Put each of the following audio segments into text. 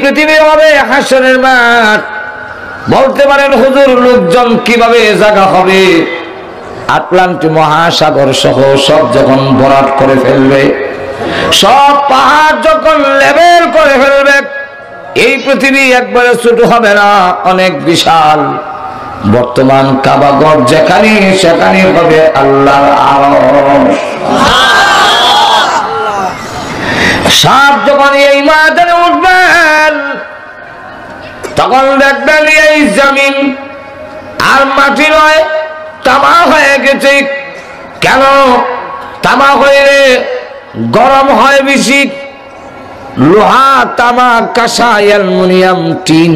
পৃথিবী হবে হাসরের মাঠ। বলতে পারেন হুজুর লোকজন কিভাবে জায়গা হবে? আটলান্টিক মহাসাগর সহ সব যখন ভরাট করে ফেলবে, সব পাহাড় যখন লেভেল করে ফেলবে, এই পৃথিবী একবারে ছোট হবে না, অনেক বিশাল। বর্তমান কাবাগর যেখানে সেখানে হবে আল্লাহর আরশ। সাপ যখন এই ময়দানে উঠবেন তখন দেখবেন এই জমিন আর মাটি নয়, তামা হয়ে গেছে। কেন? তামা হয়ে গরম হয় বেশি। লোহা, তামা, কাঁসা, অ্যালুমিনিয়াম, টিন,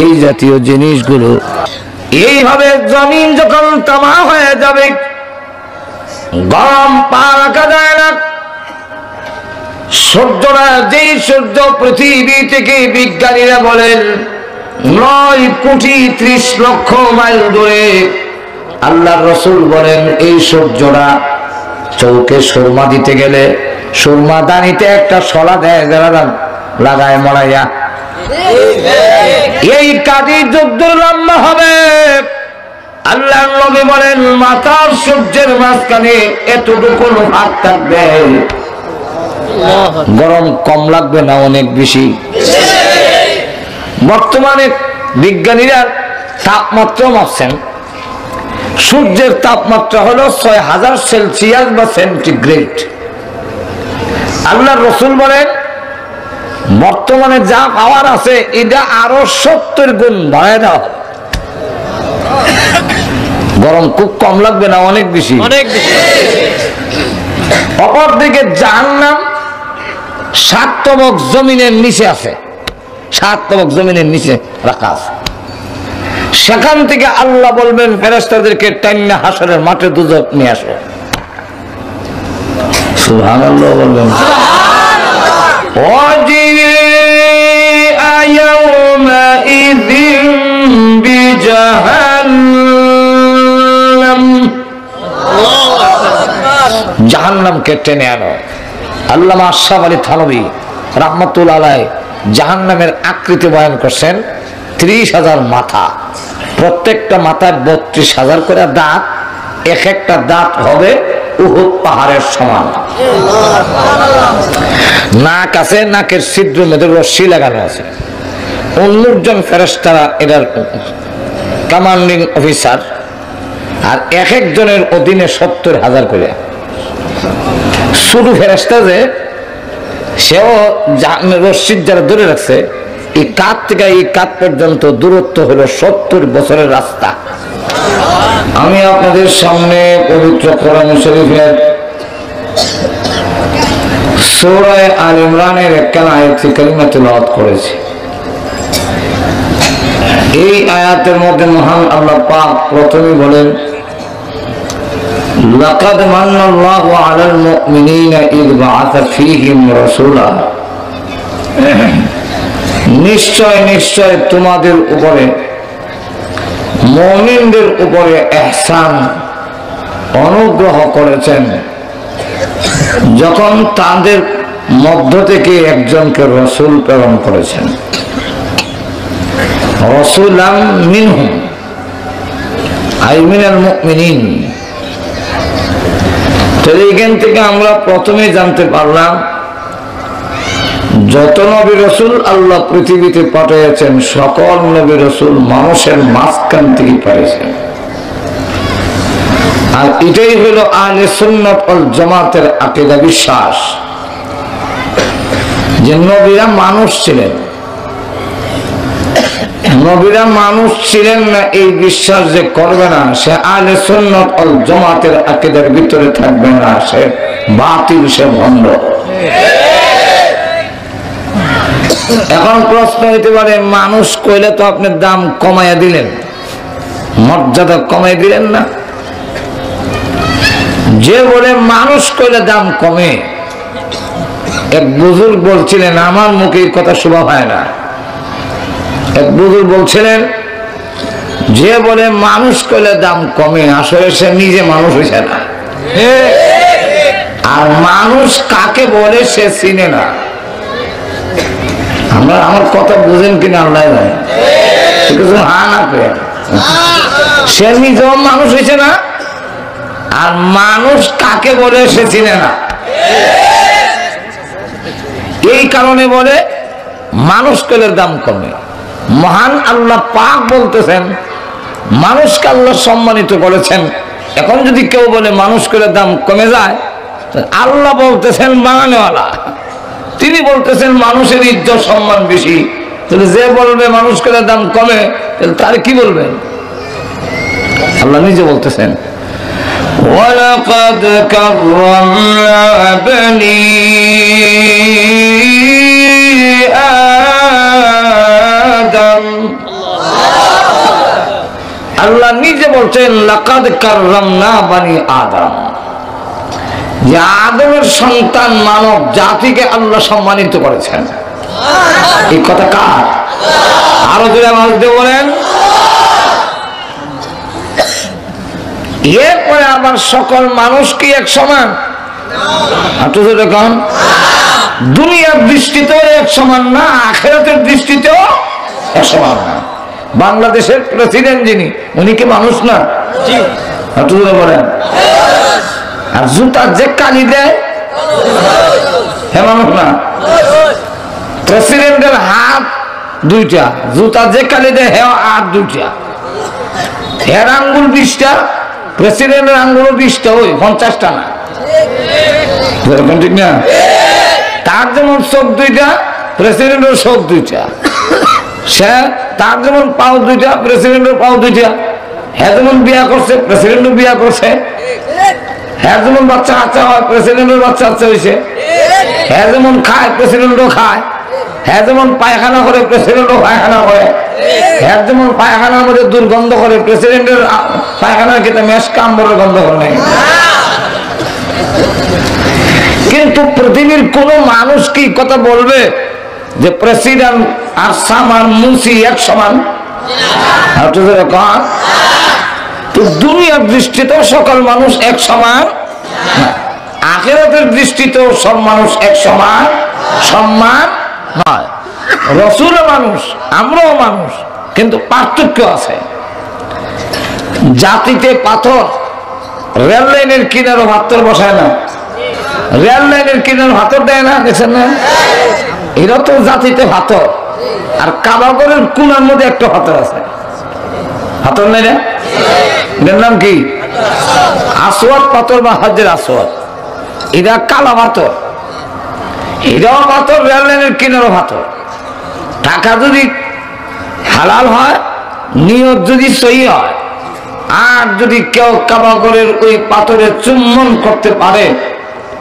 এই জাতীয় জিনিসগুলো এইভাবে জমিন যখন তামা হয়ে যাবে, গরম পা রাখা যায় না। সূর্যরা, যেই সূর্য পৃথিবী থেকে বিজ্ঞানীরা বলেন 9,30,00,000 মাইল দূরে, আল্লাহর রাসূল বলেন এই সূর্যরা চৌকে সুরমা দিতে গেলে সুরমা দানিতে একটা শলা দেয়, যারা লাগায় মরাইয়া, এই কাজে যুদ্ধ লম্বা হবে। আল্লাহর নবী বলেন মাথার সূর্যের মাঝখানে এতটুকু ভাগ থাকবে, গরম কম লাগবে না, অনেক বেশি। বর্তমানে বিজ্ঞানীরা তাপমাত্রা মাপছেন, সূর্যের তাপমাত্রা হলো 6000 সেলসিয়াস বা সেন্টিগ্রেড। আল্লাহর রাসূল বলেন বর্তমানে যা পাওয়ার আছে এটা আরো 70 গুণ বাড়ায় দাও, গরম খুব কম লাগবে না, অনেক বেশি। অপরদিকে জাহান্নাম 7 তবক জমিনের নিচে আছে, 7 তবক জমিনের নিচে রাখা আছে। সেখান থেকে আল্লাহ বলবেন ফেরেশতাদেরকে টাইনা হাসরের মাঠে দুজক নিয়ে আসো। সুবহানাল্লাহ বলবেন। ওয়াজিআ ইয়াওমাইযিন বিজাহান্নাম, জাহান্নামকে টেনে আনো। আল্লামা আশরাফ আলী থানভী রাহমাতুল্লাহ আলাইহি জাহান্নামের আকৃতি বয়ান করছেন। 30,000 মাথা, প্রত্যেকটা মাথায় 32,000 করে দাঁত, এক একটা দাঁত হবে উহুদ পাহাড়ের সমান। নাক আছে, নাকের ছিদ্র মধ্যে রশ্মি লাগানো আছে। 19 জন ফেরেশতারা এটার কমান্ডিং অফিসার, আর এক একজনের অধীনে 70,000 করে। শুধু ফেরেশতা যে সেও রশ্মির যারা ধরে রাখছে, এই কাত থেকে এই কাত পর্যন্ত দূরত্ব হলো 70 বছরের রাস্তা। আমি আপনাদের সামনে পবিত্র কোরআন শরীফের সূরা আল ইমরানের একখানা আয়াত কারিমা তেলাওয়াত করেছি। এই আয়াতের মধ্যে মহান আল্লাহ পাক প্রথমে বলেন লাকাদ মান্নাল্লাহু আলাল মুমিনিনা ইয বাআসা ফীহিম রাসূলা, নিশ্চয় নিশ্চয় তোমাদের উপরে, মুমিনদের উপরে ইহসান, অনুগ্রহ করেছেন যখন তাদের মধ্য থেকে একজনকে রাসূল প্রেরণ করেছেন। রাসূলাম মিনহুম আই মিনাল মুমিনিন। তো এইখান থেকে আমরা প্রথমে জানতে পারলাম যত নবী রাসূল আল্লাহ পৃথিবীতে পাঠিয়েছেন সকল নবী রাসূল মানুষের মাঝখান থেকে পাঠিয়েছেন। আর এটাই হলো আহলে সুন্নাত ওয়াল জামাতের আকীদা, বিশ্বাস যে নবীরা মানুষ ছিলেন। নবীরা মানুষ ছিলেন না এই বিশ্বাস যে করবে না, সে আহলে সুন্নাত ওয়াল জামাতের আকীদার ভিতরে থাকবে না, সে বাতিল, সে ভণ্ড। এখন প্রশ্ন হইতে পারে মানুষ কইলে তো আপনি দাম কমাইয়া দিলেন, মর্যাদা কমাই দিলেন না। যে বলে মানুষ কইলে দাম কমে, এক বুজুর্গ বলছিলেন, আমার মুখে কথা শোভা হয় না, এক বুজুর্গ বলছিলেন যে বলে মানুষ কইলে দাম কমে, আসলে সে নিজে মানুষ হইছে না, আর মানুষ কাকে বলে সে চিনে না। আমরা আমার কথা বুঝেন কিনা আল্লাহ জানে। কিছু হা না করে সে নিজেও মানুষ হয়েছে না, আর মানুষ কাকে বলে সে চিনে না। এই কারণে বলে মানুষ কেলের দাম কমে। মহান আল্লাহ পাক বলতেছেন মানুষকে আল্লাহ সম্মানিত করেছেন। এখন যদি কেউ বলে মানুষ কেলের দাম কমে যায়, আল্লাহ বলতেছেন বানানেওয়ালা, তিনি বলতেছেন মানুষের ইজ্জত সম্মান বেশি। তাহলে যে বলবে মানুষ কেলের দাম কমে, তাহলে তার কি বলবেন? আল্লাহ নিজে বলতেছেন ওয়ালাকাদ কাররামনা বানি আদম। আল্লাহ নিজে বলছেন লাকাদ কাররামনা বানি আদম, যে আদমের সন্তান মানব জাতিকে আল্লাহ সম্মানিত করেছেন। এই কথা কার? আরো জোরে আওয়াজ দিয়ে বলেন। এরপরে আবার সকল মানুষ কি এক সমান? দুনিয়ার দৃষ্টিতেও এক সমান না, আখিরাতের দৃষ্টিতেও এক সমান না। বাংলাদেশের প্রেসিডেন্ট যিনি, উনি কি মানুষ না? বলেন। আর জুতার যে কালি দেয়, হ্যাঁ মানুষ না? প্রেসিডেন্টের হাত দুইটা, জুতার যে কালি দেয় হ্যাঁ হাত দুইটা, এর আঙ্গুল 20টা, প্রেসিডেন্টের আঙ্গুল 20টা, ওই 50টা না। ঠিক না? তার যেমন চোখ 2টা, প্রেসিডেন্টের চোখ 2টা। সে তার যেমন পাও 2টা, প্রেসিডেন্টের পাও 2টা। হ্যাঁ যেমন বিয়া করছে, প্রেসিডেন্টও বিয়া করছে। হ্যাঁ যেমন বাচ্চা কাচ্চা হয়, প্রেসিডেন্টের বাচ্চা কাচ্চা হয়েছে। হ্যাঁ যেমন খায়, প্রেসিডেন্টও খায়। হ্যাঁ যেমন পায়খানা করে, প্রেসিডেন্টও পায়খানা করে। হ্যাঁ যেমন পায়খানার মধ্যে দুর্গন্ধ করে, প্রেসিডেন্টের পায়খানার খেতে মেশ কামড়ের গন্ধ করে নাই। কিন্তু পৃথিবীর কোন মানুষ কি কথা বলবে যে প্রেসিডেন্ট আর সামান মুন্সি এক সমান? তো দুনিয়ার দৃষ্টিতেও সকল মানুষ এক সমান, আখিরাতের দৃষ্টিতেও সব মানুষ এক সমান সম্মান নয়। রাসূলও মানুষ, আমরাও মানুষ, কিন্তু পার্থক্য আছে। জাতিতে পাথর, রেল লাইনের কিনারও পাথর বসায় না, রেল লাইনের কিনারে পাথর দেয় না, দেখছেন না? এরা তো জাতিতে পাথর। আর কাবাগরের কোনার মধ্যে একটা পাথর আছে, পাথর নেই না? এটার নাম কি? আসওয়াদ পাথর বা হাজের আসওয়াদ। এরা কালা পাথর, এরাও পাথর, রেল লাইনের কিনারও পাথর। টাকা যদি হালাল হয়, নিয়ত যদি সহি হয়, আর যদি কেউ কাবাগরের ওই পাথরে চুম্বন করতে পারে,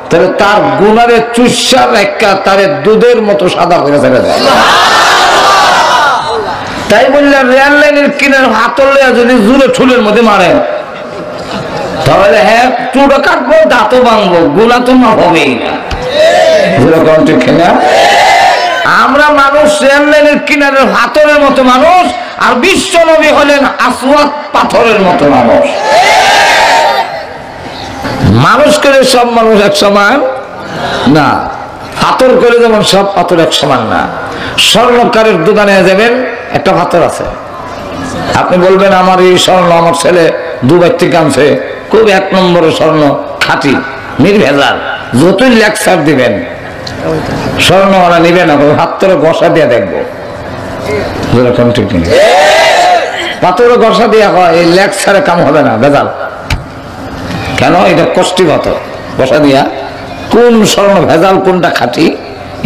তাহলে তার গুনারে চুষার একটা তারে দুধের মতো সাদা করে ফেলে দেয়। তাই বললে রেল লাইনের কিনার হাতল যদি জুড়ে ঠুলের মধ্যে মারে, তাহলে হ্যাঁ চুড়ো কাটবো, দাঁতও ভাঙবো, গুণা তো মা হবেই না। আমরা মানুষ রেল লাইনের কিনারের হাতলের মতো মানুষ, আর বিশ্ব নবী হলেন আসওয়াদ পাথরের মতো মানুষ। মানুষ করে সব মানুষ এক সমান না, পাথর করে যেমন সব পাথর এক সমান না। স্বর্ণকারের দোকানে যাবেন, একটা পাথর আছে, আপনি বলবেন আমার এই স্বর্ণ আমার ছেলে দুবাই থেকে আনছে, খুব 1 নম্বরের স্বর্ণ, খাঁটি নির্ভেজাল। যতই লেকচার দিবেন স্বর্ণওয়ালা নিবে না, হাতরে ঘষা দিয়ে দেখবো। ঠিক নেই, পাথরে ঘষা দিয়া হয়, এই লেকচারে কাম হবে না, ভেজাল। কেন? এটা কষ্টি পাথর, ঘষা দিয়া কোন স্বর্ণ ভেজাল কোনটা খাঁটি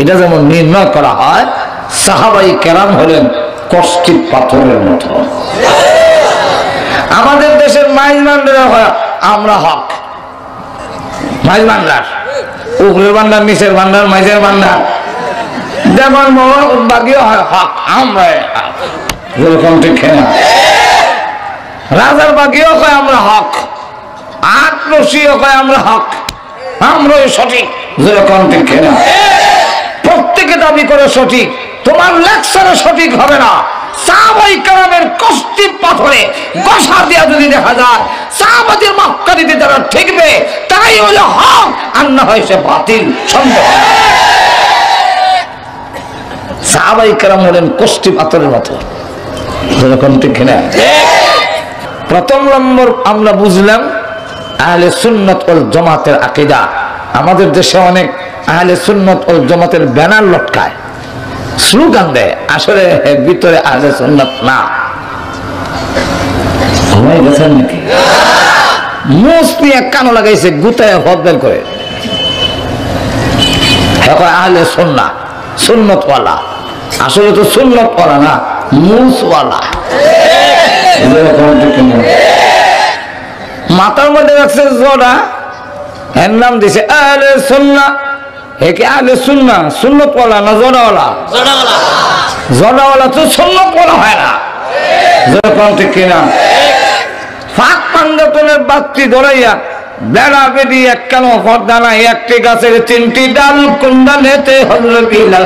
এটা যেমন নির্ণয় করা হয়, সাহাবাই কেরাম হলেন কষ্টি পাথরের মতো। আমাদের দেশের মাইজ ভান্ডার হয়, আমরা হক মাইজ ভান্ডার, উপরের ভান্ডার, নিচের ভান্ডার, মাইজের ভান্ডার, যেমন বাকিও হয় হক, আমরা যেরকম ঠিক না। রাজার বাকিও হয় আমরা হক, আত্মসীয় কয় আমরা হক, আমরাই সঠিক, যেরকম ঠিক না। প্রত্যেকে দাবি করে সঠিক, তোমার লেকচারে সঠিক হবে না। সাহাবাই কেরামের কষ্টি পাথরে ঘষা দিয়া যদি দেখা যায়, সাহাবাদের মক্কারিতে যারা ঠিকবে তাই হলো হক, আর না হয় সে বাতিল সন্দেহ। সাহাবায়ে কেরাম হলেন কষ্টি পাথরের মতো। যেরকম ঠিক না? প্রথম নম্বর আমরা বুঝলাম আহলে সুন্নাত ওয়াল জামাতের আকীদা। আমাদের দেশে অনেক আহলে সুন্নাত ওয়াল জামাতের ব্যানার লটকায়, স্লোগান দেয়, আসলে ভিতরে আহলে সুন্নাত না। ঘুমাই গেছেন নাকি? মুস নিয়ে কানো লাগাইছে, গুতায় হদ্দার করে এখন আহলে সুন্নাহ, সুন্নতওয়ালা। আসলে তো সুন্নতওয়ালা না, মুসওয়ালা। মাথার মধ্যে রাখছে জোড়া, এর নাম দিছে আহলে সুন্নাহ। হে কি আহলে সুন্নাহ? সুন্নতওয়ালা না জোড়াওয়ালা? জোড়াওয়ালা তো সুন্নতওয়ালা হয় না। যেরকম ঠিক কিনা? ফাঁক পাঞ্জাতনের বাতি ধরাইয়া বেড়া বেদি এক কেন পর্দা নাই, একটি গাছের তিনটি ডাল, কোন ডালেতে হজরত বিলাল।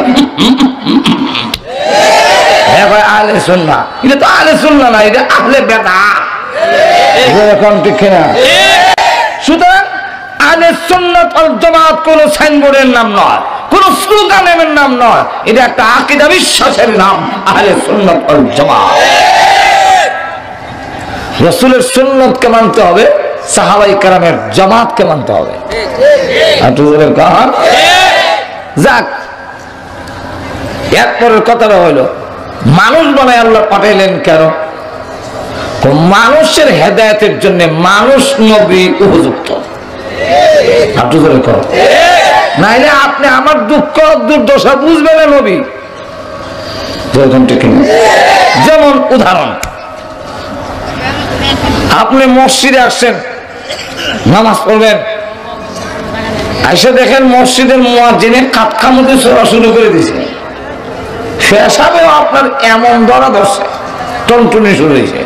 আহলে সুন্নাহ, এটা তো আহলে সুন্নাহ না, এটা আহলে বেদাত। যেরকম ঠিক কিনা? সুতরাং আহলে সুন্নাত ওয়াল জামাত কোন সাইনবোর্ডের নাম নয়, কোন স্লোগানের নাম নয়, এটা একটা আকীদা বিশ্বাসের নাম, আহলে সুন্নাত ওয়াল জামাত। রাসূলের সুন্নতকে মানতে হবে, সাহাবায়ে কেরামের জামাতকে মানতে হবে। যাক, এরপরের কথাটা হলো মানুষ বানায় আল্লাহ পাঠাইলেন কেন? মানুষের হেদায়েতের জন্য। মানুষ নবী উপযুক্ত, নাইলে আপনি আমার দুঃখ দুর্দশা বুঝবেন না নবী। যেমন উদাহরণ, আপনি মসজিদে আসছেন, নামাজ পড়বেন, এসে দেখেন মসজিদের মুয়াজ্জিনে কাতখা মধ্যে ছোড়া শুরু করে দিয়েছে। পেশাবেও আপনার এমন ধরা ধরছে, টনটুনি শুরু হয়েছে।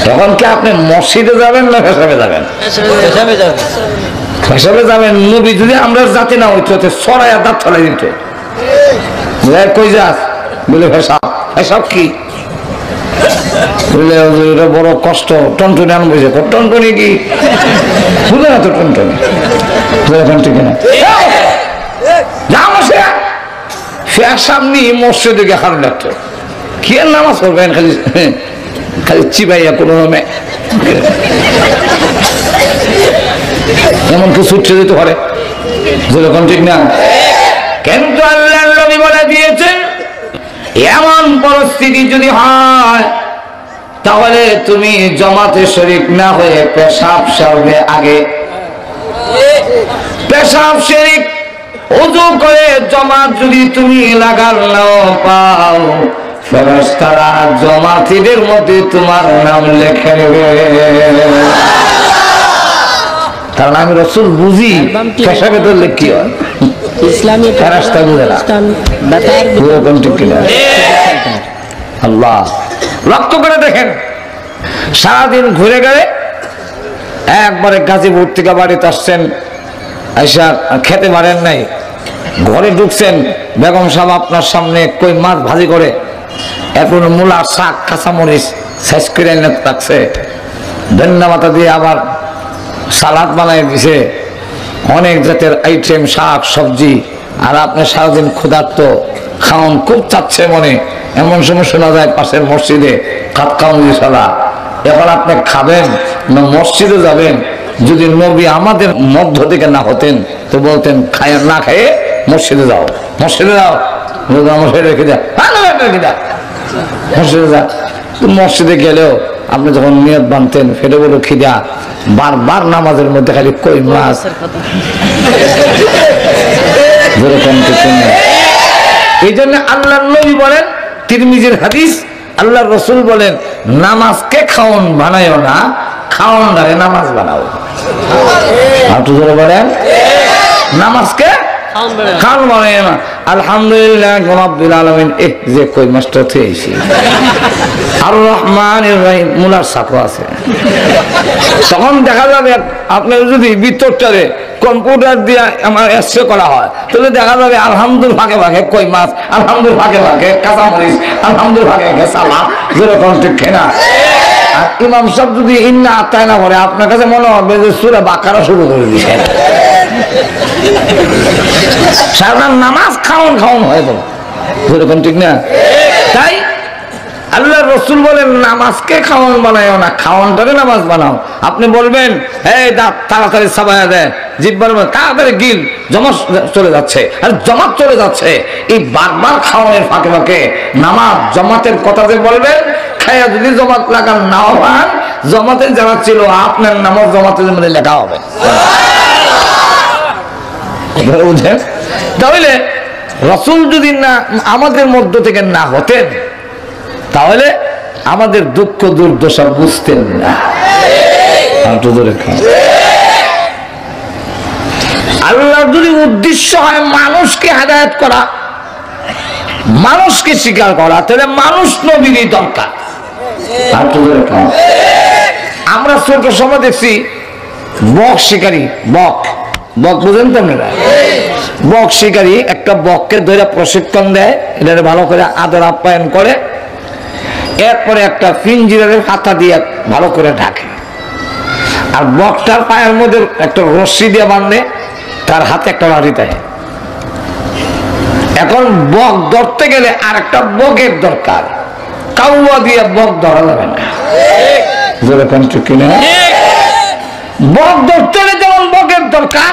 তখন কি আপনি মসজিদে যাবেন না পেশাবে যাবেন? পেশাবে যাবেন। নবী যদি আমরা জাতি না হইতো, সরাইয়া দাঁত ফেলাই দিত। কই যাস? বলে পেশাব। পেশাব কি? বলে এটা বড় কষ্ট, টনটনি আনবো। টনটনি কি বুঝে না তো? টনটনি ঠিক না? সামনে মসজিদে গিয়ে হার লাগতো, কি আর নামাজ পড়বেন? খালি খালি চিবাইয়া কোনো নামে এমন কিছু উঠে যেতে পারে। যেরকম ঠিক না? কিন্তু আল্লাহর নবী বলে দিয়েছেন, এমন পরিস্থিতি যদি হয় তাহলে তুমি জামাতে শরীক না হয়ে পেশাব সারবে আগে। পেশাব শরীক ওযু করে জামাত যদি তুমি লাগাল নাও পাও, ফেরেশতারা জামাতীদের মধ্যে তোমার নাম লিখে নেবে। কারণ আমি রাসূল বুঝি পেশাবে ধরলে কি হয়। ইসলামী ফেরেশতা বুঝে না। আল্লাহ লক্ষ্য করে দেখেন, সারাদিন ঘুরে গেলে একবারে গাজীপুর থেকে বাড়িতে আসছেন, আইসা খেতে পারেন নাই, ঘরে ঢুকছেন, বেগম সাহেব আপনার সামনে কই মাছ ভাজি করে, এরপর মূলার শাক, কাঁচামরিচ সাইজ করে রাখছে, ধন্যা মাথা দিয়ে আবার সালাদ বানাই দিছে, অনেক জাতের আইটেম, শাক সবজি। আর আপনি সারাদিন ক্ষুধার্ত, খাওন খুব চাচ্ছে মনে। এমন সময় শোনা যায় পাশের মসজিদে কাতকামুজি সালা। এবার আপনি খাবেন না মসজিদে যাবেন? যদি নবী আমাদের মধ্য থেকে না হতেন তো বলতেন খায় না খেয়ে মসজিদে যাও, মসজিদে যাও, মসজিদে রেখে যা, রেখে যা, মসজিদে যা। তো মসজিদে গেলেও আপনি যখন নিয়ত বানতেন, ফেটে বলো খিদা, বারবার নামাজের মধ্যে খালি কই মাছ। এই জন্য আল্লাহর নবী বলেন, তিরমিজির হাদিস, আল্লাহর রাসূল বলেন, নামাজকে খাওন বানায়ও না, খাওন ধরে নামাজ বানাও। একটু জোরে বলেন, নামাজকে খাওন বানায় না। আলহামদুলিল্লাহ রাব্বিল আলামিন। যে কই মাছটা থেয়েছি, আর রহমানির রহিম মুলার সাকো আছে। তখন দেখা যাবে আপনার যদি ভিতরটারে কম্পিউটার দিয়ে আমার এসে করা হয়, তাহলে দেখা যাবে আলহামদুলিল্লাহ ভাগে ভাগে কই মাছ, আলহামদুলিল্লাহ ভাগে ভাগে কাঁচামরিচ, আলহামদুলিল্লাহ ভাগে ভাগে সালাদ। যেরকম ঠিক না? আর ইমাম সাহেব যদি ইন্না আত্মায় না পড়ে, আপনার কাছে মনে হবে যে সূরা বাকারা শুরু করে দিয়েছে। সারা নামাজ খাওন খাওন হয়ে গেল। যেরকম ঠিক না? তাই আল্লাহ রসুল বলেন নামাজকে খাওয়ান বানাও না, খাওয়ানটারে নামাজ বানাও। আপনি বলবেন এই দাঁত তাড়াতাড়ি সাবায়া দেয়, জিহ্বার তাড়াতাড়ি গিল, জমাত চলে যাচ্ছে, আর জমাত চলে যাচ্ছে। এই বারবার খাওয়ানোর ফাঁকে ফাঁকে নামাজ জমাতের কথা যে বলবেন, খাইয়া যদি জমাত লাগান নাও পান, জমাতে যারা ছিল আপনার নামাজ জমাতের মধ্যে লেখা হবে। বুঝেন? তাহলে রসুল যদি না আমাদের মধ্য থেকে না হতেন, তাহলে আমাদের দুঃখ দুর্দশা বুঝতেন না। আল্লাহর যদি উদ্দেশ্য হয় মানুষকে হেদায়েত করা, মানুষকে স্বীকার করা, তাহলে মানুষ নবীরই দরকার। আমরা ছোট সময় দেখছি বক শিকারী, বক বক বুঝেন তো আপনারা? বক শিকারী একটা বককে ধরে প্রশিক্ষণ দেয়, এটা ভালো করে আদর আপ্যায়ন করে, এরপরে একটা পিঞ্জিরার হাতা দিয়ে ভালো করে ঢাকে, আর বকটার পায়ের মধ্যে একটা রশ্মি দিয়ে বাঁধে, তার হাতে একটা লাঠি দেয়। এখন বক ধরতে গেলে আর একটা বকের দরকার, কাউয়া দিয়ে বক ধরা যাবে না। বক ধরতে গেলে যেমন বকের দরকার,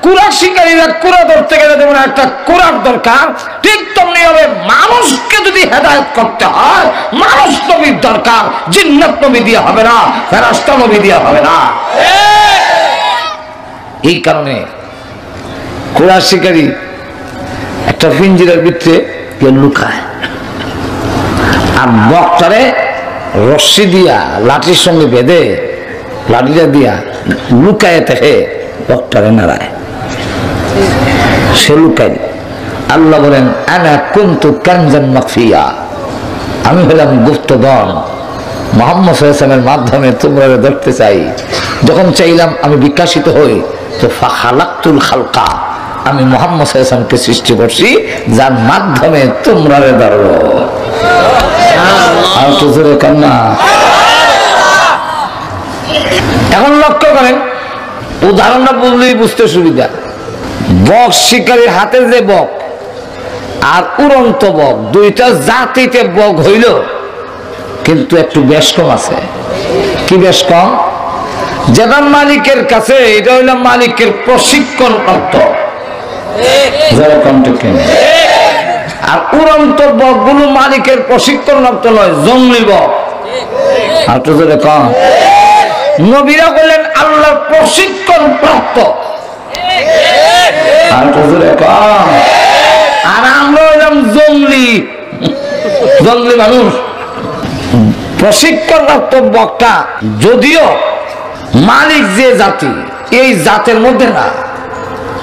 কুড়া শিকারীরা কুড়া ধরতে গেলে যেমন একটা কুড়ার দরকার, ঠিক তেমনি হবে মানুষকে যদি হেদায়েত করতে হয় মানুষ নবীর দরকার। জিন্নাত নবী দিয়ে হবে না, ফেরেশতা নবী দিয়ে হবে না। এই কারণে কুড়া শিকারী একটা পিঞ্জিরার ভিতরে লুকায়, আর বকটারে রশ্মি দিয়া লাঠির সঙ্গে বেঁধে, লাঠিটা দিয়া লুকায় থেকে বকটারে নাড়ায়, সে লুকাই। আল্লাহ বলেন আনা কুনতু কানজান মাখফিয়া, আমি হলাম গুপ্তধন, মুহাম্মদ সাল্লাল্লাহু আলাইহি ওয়াসাল্লামের মাধ্যমে তোমরা ধরতে চাই। যখন চাইলাম আমি বিকশিত হই, তো ফাখালাকতুল খালকা, আমি মুহাম্মদ সাল্লাল্লাহু আলাইহি ওয়াসাল্লামকে সৃষ্টি করছি যার মাধ্যমে তোমরা ধরো। আর তো জোরে কান্না। এখন লক্ষ্য করেন, উদাহরণটা বললেই বুঝতে সুবিধা। বক শিকারীর হাতে যে বক আর উড়ন্ত বক, দুইটা জাতিতে বক হইল, কিন্তু একটু বেশ কম আছে। কি বেশ কম? যেটা মালিকের কাছে, এটা হইল মালিকের প্রশিক্ষণ প্রাপ্ত, আর উড়ন্ত বক গুলো মালিকের প্রশিক্ষণ প্রাপ্ত নয়, জঙ্গলি বক। আর তো যদি কম, নবীরা বললেন আল্লাহর প্রশিক্ষণ প্রাপ্ত, আর আমরা হইলাম জঙ্গলি, জঙ্গলি মানুষ। প্রশিক্ষণ প্রাপ্ত বকটা যদিও মালিক যে জাতি, এই জাতের মধ্যে না,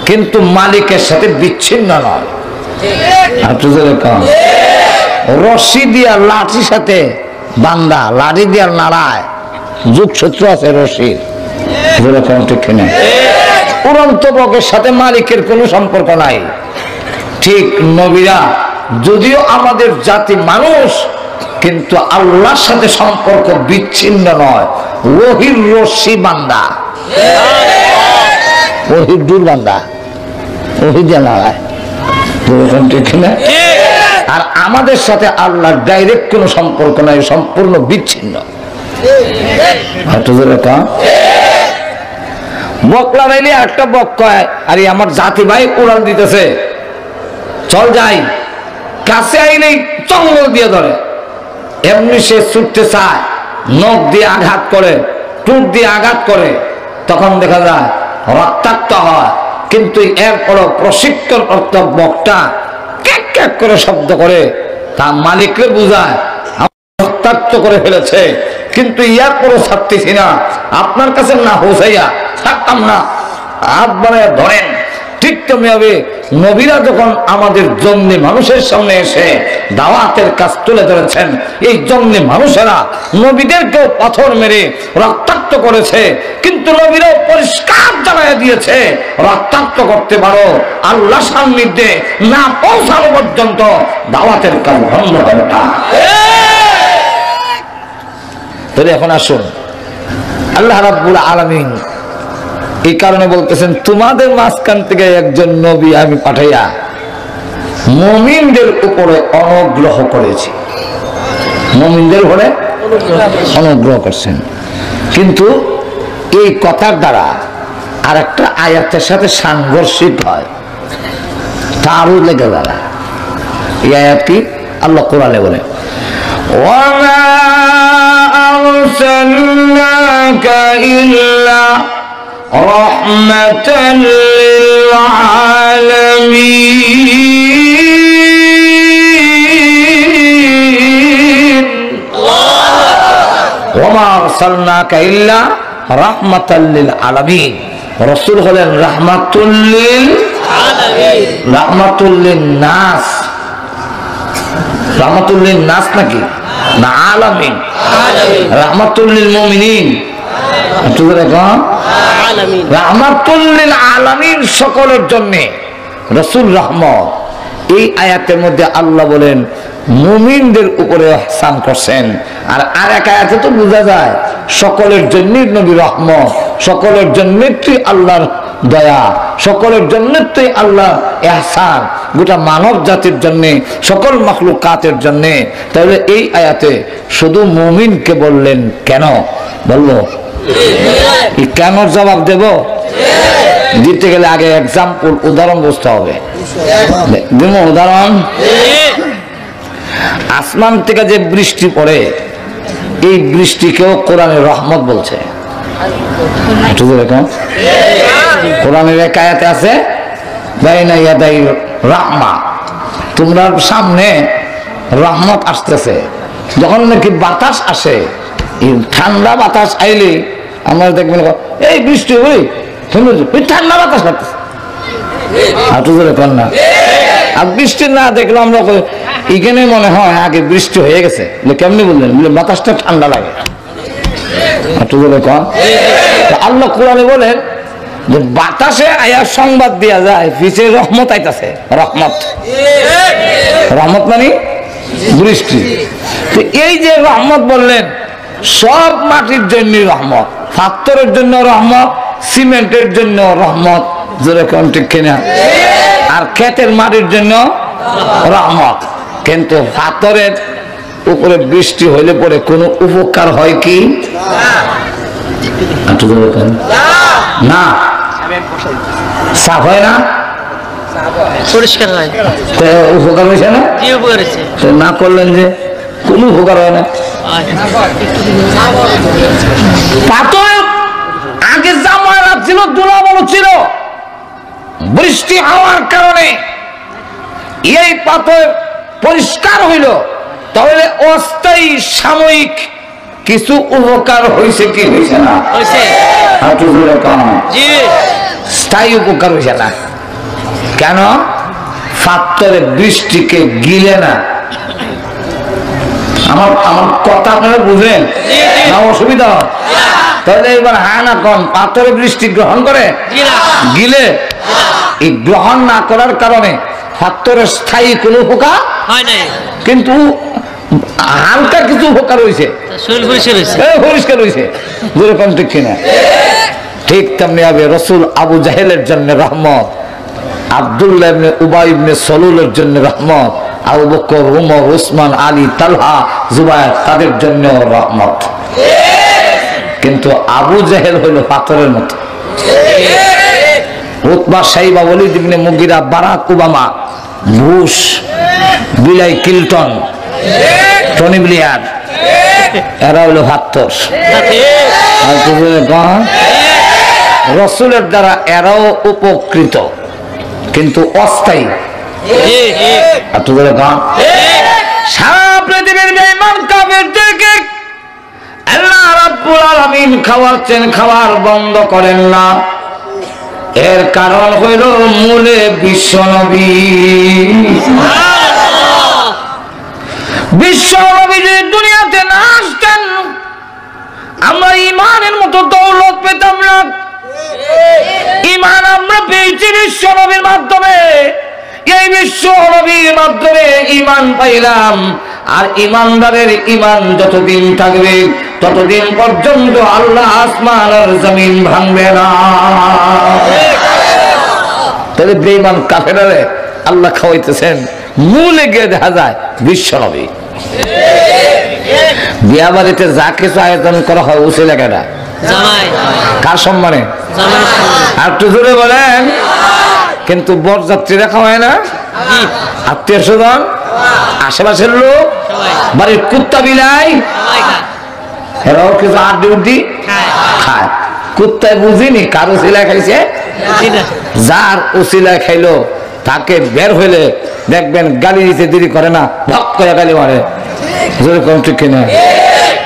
কিন্তু মালিকের সাথে বিচ্ছিন্ন নয়। রশি দিয়া লাঠির সাথে বান্দা, লাঠি দিয়া নাড়ায়, যুগ শত্রু আছে রশির। ঠিক না? উড়ন্ত বকের সাথে মালিকের কোনো সম্পর্ক নাই। ঠিক নবীরা যদিও আমাদের জাতি মানুষ, কিন্তু আল্লাহর সাথে সম্পর্ক বিচ্ছিন্ন নয়, ওহির রশি বান্দা, ওহির দূর বান্দা, ওহি দিয়ে নাড়ায়। ঠিক না? আর আমাদের সাথে আল্লাহর ডাইরেক্ট কোনো সম্পর্ক নাই, সম্পূর্ণ বিচ্ছিন্ন। বকলা নাইলে একটা বক কয়, আরে আমার জাতি ভাই উড়াল দিতেছে, চল যাই। কাছে আইলেই চঙ্গল দিয়ে ধরে, এমনি সে ছুটতে চায়, নখ দিয়ে আঘাত করে, টুট দিয়ে আঘাত করে, তখন দেখা যায় রক্তাক্ত হয়। কিন্তু এরপরও প্রশিক্ষণপ্রাপ্ত বকটা ক্যাক ক্যাক করে শব্দ করে তার মালিককে বুঝায় রক্তাক্ত করে ফেলেছে, কিন্তু ইয়ার পরও ছাড়তেছি না, আপনার কাছে না পৌঁছাইয়া ছাড়তাম না, হাত বাড়াইয়া ধরেন। ঠিক তেমনি হবে নবীরা যখন আমাদের জন্মে মানুষের সামনে এসে দাওয়াতের কাজ তুলে ধরেছেন, এই জন্মে মানুষেরা নবীদেরকেও পাথর মেরে রক্তাক্ত করেছে, কিন্তু নবীরাও পরিষ্কার জানাইয়া দিয়েছে, রক্তাক্ত করতে পারো, আল্লাহ সান্নিধ্যে না পৌঁছানো পর্যন্ত দাওয়াতের কাজ বন্ধ হবে না। তাহলে এখন আসুন, আল্লাহ রাব্বুল আলামিন এই কারণে বলতেছেন, তোমাদের মাঝখান থেকে একজন নবী আমি পাঠাইয়া মুমিনদের উপরে অনুগ্রহ করেছি, মুমিনদের উপরে অনুগ্রহ করছেন। কিন্তু এই কথার দ্বারা আর একটা আয়াতের সাথে সাংঘর্ষিক হয়, তারও লেগে দ্বারা। এই আয়াত কি? আল্লাহ কোরআনে বলে ওয়ামা আরসালনাকা ইল্লা রাহমাতাল লিল আলামিন। ওয়ামা আরসালনাকা ইল্লা রাহমাতাল লিল আলামিন। রাসূল হলেন রাহমাতুল লিল আলামিন, রাহমাতুল লিন নাস। রাহমাতুল লিন নাস নাকি না আলামিন? রাহমাতুল লিল মুমিনিন, রাহমাতুল লিল আলামিন, সকলের জন্য রাসূল রহমত। এই আয়াতের মধ্যে আল্লাহ বলেন মুমিনদের উপরে ইহসান করছেন। আর আরেক আয়াতে তো বোঝা যায় সকলের জন্য নবী রহমত, সকলের জন্য তুই আল্লাহর দয়া, সকলের জন্য তুই আল্লাহ ইহসান, গোটা মানব জাতির জন্য, সকল মাখলুকাতের জন্য। তাহলে এই আয়াতে শুধু মুমিনকে বললেন কেন? বলবো কেন জবাব দেব? দিতে গেলে আগে এক্সাম্পল, উদাহরণ বুঝতে হবে। দেব উদাহরণ। আসমান থেকে যে বৃষ্টি পড়ে, এই বৃষ্টিকেও কোরআনে রহমত বলছে। কোরআনের এক আয়াতে আছে বাইনা ইয়াদাই রাহমা, তোমরা সামনে রহমত আসতেছে। যখন নাকি বাতাস আসে, ঠান্ডা বাতাস আইলে আমরা দেখবেন এই বৃষ্টি ওই ঠান্ডা বাতাস আসতেছে, না। আর বৃষ্টি না দেখলে আমরা এখানে মনে হয় আগে বৃষ্টি হয়ে গেছে। কেমনি বললেন? বাতাসটা ঠান্ডা লাগে। আল্লাহ কোরআনে বলেন যে বাতাসে আয়ার সংবাদ দেওয়া যায় পিছে রহমত আইতাছে। রহমত, রহমত মানে বৃষ্টি। তো এই যে রহমত বললেন, সব মাটির জন্য রহমত, পাথরের জন্য রহমত, সিমেন্টের জন্য রহমত, জোরে কোন ঠিক কিনা? আর ক্ষেতের মাটির জন্য রহমত। কিন্তু পাথরের উপরে বৃষ্টি হইলে পরে কোনো উপকার হয় কি না? সাফ হয় না, পরিষ্কার হয়, উপকার হয়েছে না? না করলেন যে কোনো উপকার হয় না। পাথর আগে যা ময়লা ছিল, ধুলাবালু ছিল, বৃষ্টি হওয়ার কারণে এই পাথর পরিষ্কার হইল। তাহলে অস্থায়ী সাময়িক কিছু উপকার হয়েছে কি হয়েছে না? স্থায়ী উপকার হয়েছে না। কেন? পাথরের বৃষ্টিকে গিলে না। আমার কথা আপনারা বুঝলেন না? অসুবিধা হয়? তাহলে এবার হ্যাঁ না কম, পাথরের বৃষ্টি গ্রহণ করে গিলে? এই গ্রহণ না করার কারণে পাথরের স্থায়ী কোনো উপকার হয় না, কিন্তু হালকা কিছু উপকার হয়েছে, পরিষ্কার হয়েছে। যেরকম ঠিক কিনা? ঠিক তেমনি হবে রাসূল আবু জাহেলের জন্য রহমত, আব্দুল্লাহ ইবনে উবাই ইবনে সলুলের জন্য রহমত, আবু বকর, উমর, উসমান, আলী, তালহা, জুবায়ের, তাদের জন্য রহমত। কিন্তু আবু জাহেল হইল পাথরের মতো। উতবা, সাইবা, ওয়ালিদ ইবনে মুগিরা, বারাক ওবামা, বুশ, বিলাই ক্লিনটন, টনি ব্লেয়ার, এরা হইল পাথর। রাসূলের দ্বারা এরাও উপকৃত, কিন্তু অস্থায়ী। সারা পৃথিবীর বেঈমান কাফেরদেরকে আল্লাহ রাব্বুল আলামিন খাওয়াচ্ছেন, খাবার বন্ধ করেন না। এর কারণ হইল মূলে বিশ্বনবী। বিশ্বনবী যে দুনিয়াতে না আসতেন, আমরা ইমানের মতো দৌলত পেতাম না। ইমান আমরা পেয়েছি বিশ্বনবীর মাধ্যমে। এই বিশ্বনবীর মাধ্যমে ইমান পাইলাম। আর ইমানদারের ইমান যতদিন থাকবে ততদিন পর্যন্ত আল্লাহ আসমান আর জমিন ভাঙবে না। তাহলে বেঈমান কাফেররা আল্লাহ খাওয়াইতেছেন, মূলে গিয়ে দেখা যায় বিশ্বনবী। বিয়া বাড়িতে যা কিছু আয়োজন করা হয় উসিলা কেনা কার সম্মানে? আর একটু জোরে বলেন। কিন্তু বরযাত্রীরা খাওয়ায় না, আত্মীয় স্বজন, আশেপাশের লোক, বাড়ির কুত্তা বিলাই এরাও কিছু আড্ডি উড্ডি খায়। কুত্তায় বুঝিনি কার উসিলায় খাইছে, যার উসিলায় খাইলো তাকে বের হইলে দেখবেন গালি দিতে দেরি করে না, ভাগ করে গালি মারে। জোরে কম ঠিক কিনা?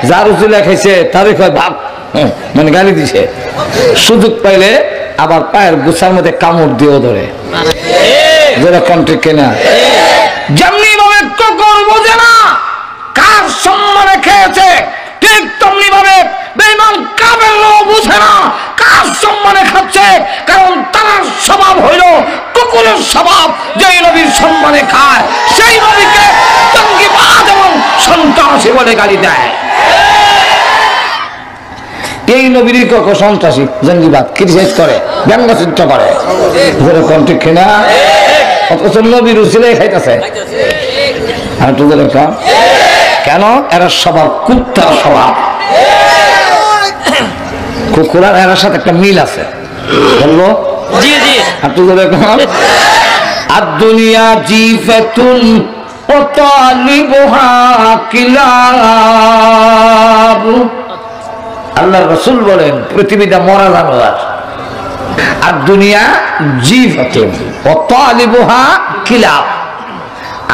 যার উসিলায় খাইছে তারই কয় ভাগ, মানে গালি দিছে। সুযোগ পাইলে আবার পায়ের গুছার মধ্যে কামড় দিয়েও ধরে। জোরে কম ঠিক কিনা? যেমনি ভাবে কুকুর বোঝে না কার সম্মানে খেয়েছে, ঠিক তেমনি ভাবে বেঈমান কাফেরও বুঝে না কার সম্মানে খাচ্ছে, কারণ তার স্বভাব হইল কুকুরের স্বভাব। যেই নবীর সম্মানে খায় সেই নবীকে জঙ্গিবাদ এবং সন্ত্রাসী বলে গালি দেয়। এই নবীর কত সন্ত্রাসী জঙ্গিবাদ ক্রিটিসাইজ করে, ব্যঙ্গচিত্র করে। যেরকম ঠিক কিনা? অথচ নবীর উসিলায় খাইতেছে। আর একটু যেরকম কেন? এরা স্বভাব কুত্তার স্বভাব। কুকুর আর এর সাথে একটা মিল আছে, বললো? আর একটু যেরকম আদ-দুনিয়া জিফাতুন ওয়া তালিবুহা কিলাব। আল্লাহর রাসূল বলেন পৃথিবীটা মরা জানোয়ার। আর দুনিয়া জিফাতুন ওয়া তালিবুহা কিলাব।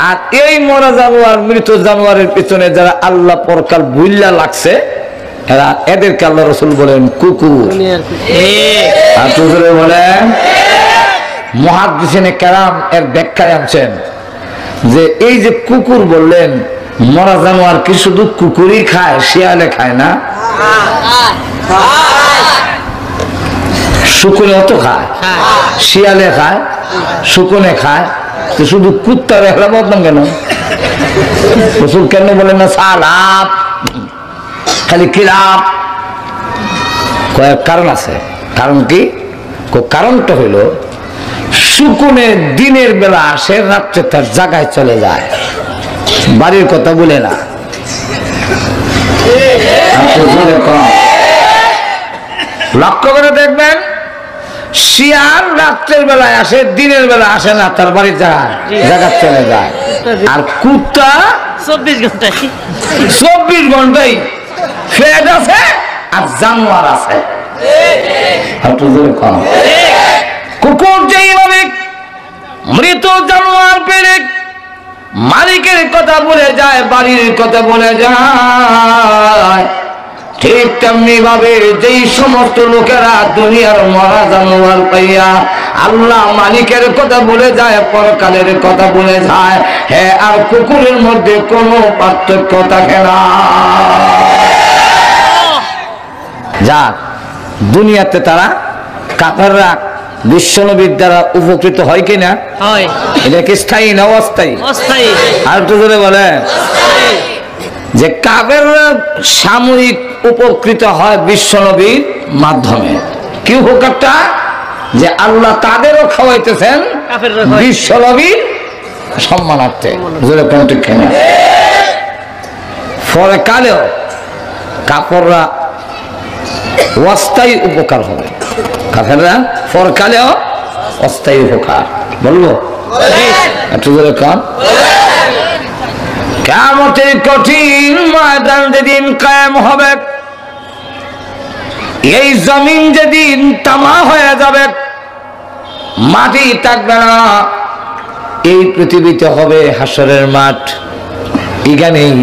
আর এই মরা জানোয়ার, মৃত জানোয়ারের পিছনে যারা আল্লাহ পরকাল ভুইল্লা লাগছে, এরা এদেরকে আল্লাহ রাসূল বলেন কুকুর। আর তুজরে বলেন মুহাদ্দিসিনে কেরাম এর ব্যাখ্যায় আনছেন যে এই যে কুকুর বললেন, মরা জানোয়ার কি শুধু কুকুরই খায়, শিয়ালে খায় না? শুকুনে অত খায়, শিয়ালে খায়, শুকুনে খায়, তো শুধু কুত্তার একলা বদনাম কেন? রাসূল কেন বলেন না সালাপ, খালি কিলাপ? কয়েক কারণ আছে। কারণ কি? কারণটা হইল শুকুনে দিনের বেলা আসে, রাত্রে তার জায়গায় চলে যায়, বাড়ির কথা বলে না। লক্ষ্য করে দেখবেন শিয়াল রাত্রের বেলায় আসে, দিনের বেলা আসে না, তার বাড়ির জায়গা চলে যায়। আর কুত্তা 24 ঘন্টাই ফেড আছে আর জানোয়ার আছে। কুকুর যেইভাবে মৃত জানোয়ার পেরে মালিকের কথা বলে যায়, বাড়ির কথা বলে যায়, ঠিক তেমনি ভাবে যেই সমস্ত লোকেরা দুনিয়ার মরা জানোয়ার পাইয়া আল্লাহ মালিকের কথা বলে যায়, পরকালের কথা বলে যায়, হ্যাঁ, আর কুকুরের মধ্যে কোনো পার্থক্য থাকে না। যাক, দুনিয়াতে তারা কাফেররা বিশ্বনবীর দ্বারা উপকৃত হয় কিনা? এটা কি স্থায়ী না অস্থায়ী? আর একটু জোরে বলে যে কাফেররা সাময়িক উপকৃত হয় বিশ্বনবীর মাধ্যমে। কি উপকারটা? যে আল্লাহ তাদেরও খাওয়াইতেছেন বিশ্বনবীর সম্মানার্থে। জোরে কোন ঠিক কিনা? পরে কালেও কাফেররা অস্থায়ী উপকার হবে, কাফেররা পরকালেও অস্থায়ী উপকার। বলবো একটু জোরে কম। কিয়ামতের কঠিন ময়দান যেদিন কায়েম হবে, এই জমিন যেদিন তামা হয়ে যাবে, মাটি থাকবে না, এই পৃথিবীতে হবে হাসরের মাঠ। এখানেই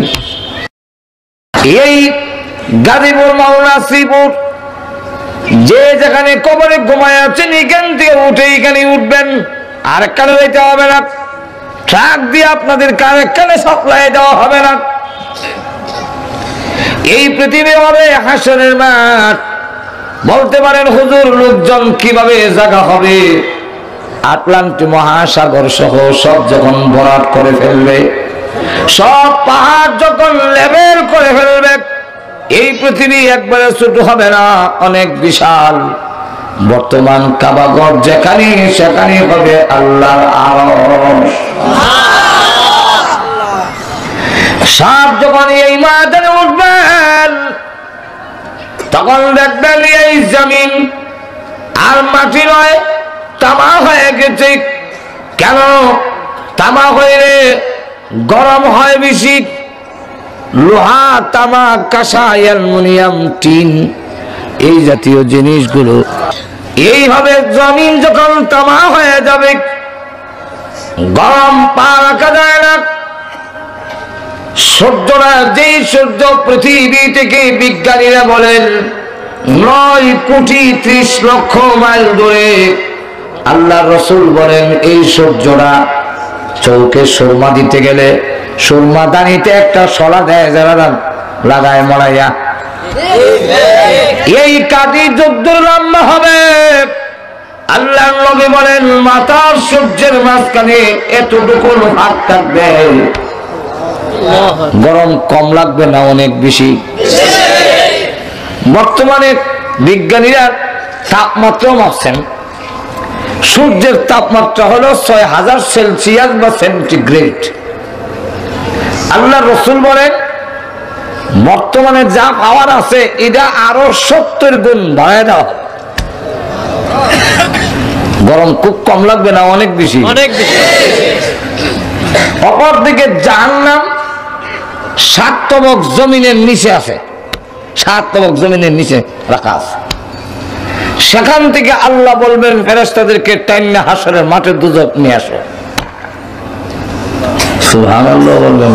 এই গাজীপুর মাওলানা শ্রীপুর যে যেখানে কবরে ঘুমায় আছেন, এখান থেকে উঠে এখানে উঠবেন, আর কানে যাইতে হবে না, ট্রাক দিয়ে আপনাদের কানে সাপ্লাই দেওয়া হবে না। এই পৃথিবী হবে হাসরের মাঠ। বলতে পারেন হুজুর লোকজন কিভাবে জায়গা হবে? আটলান্টিক মহাসাগর সহ সব যখন ভরাট করে ফেলবে, সব পাহাড় যখন লেভেল করে ফেলবে, এই পৃথিবী একবারে ছোট হবে না, অনেক বিশাল। বর্তমান কাবাগর যেখানে সেখানে হবে আল্লাহর আরশ। সাপ যখন এই ময়দানে উঠবেন তখন দেখবেন এই জমিন আর মাটি নয়, তামা হয়ে গেছে। কেন তামা হয়ে? গরম হয় বেশি। লোহা, তামা, কাঁসা, অ্যালুমিনিয়াম, টিন, এই জাতীয় জিনিসগুলো এইভাবে জমিন যখন তামা হয়ে যাবে, গরম পা রাখা যায় না। সূর্যরা, যেই সূর্য পৃথিবী থেকে বিজ্ঞানীরা বলেন 9,30,00,000 মাইল দূরে, আল্লাহ রসুল বলেন এই সূর্যরা চৌকে সুরমা দিতে গেলে সুরমা দানিতে একটা শলা দেয়, যারা লাগায় মরাইয়া। এই কাটি যুদ্ধ লম্বা হবে। আল্লাহ নবী বলেন মাথার সূর্যের মাঝখানে এতটুকু ভাগ থাকবে। গরম কম লাগবে না অনেক বেশি? বর্তমানে বিজ্ঞানীরা তাপমাত্রা মাপছেন। সূর্যের তাপমাত্রা হলো 6000 সেলসিয়াস বা সেন্টিগ্রেড। আল্লাহ রসুল বলেন বর্তমানে যা পাওয়ার আছে এটা আরো 70 গুণ বাড়ায় দাও। গরম খুব কম লাগবে না অনেক বেশি? অনেক বেশি। অপরদিকে জাহান্নাম 7 তবক জমিনের নিচে আছে, 7 তবক জমিনের নিচে রাখা আছে। সেখান থেকে আল্লাহ বলবেন ফেরেশতাদেরকে টাইনা হাসরের মাঠে দুজক নিয়ে আসো। সুবহানাল্লাহ বলবেন।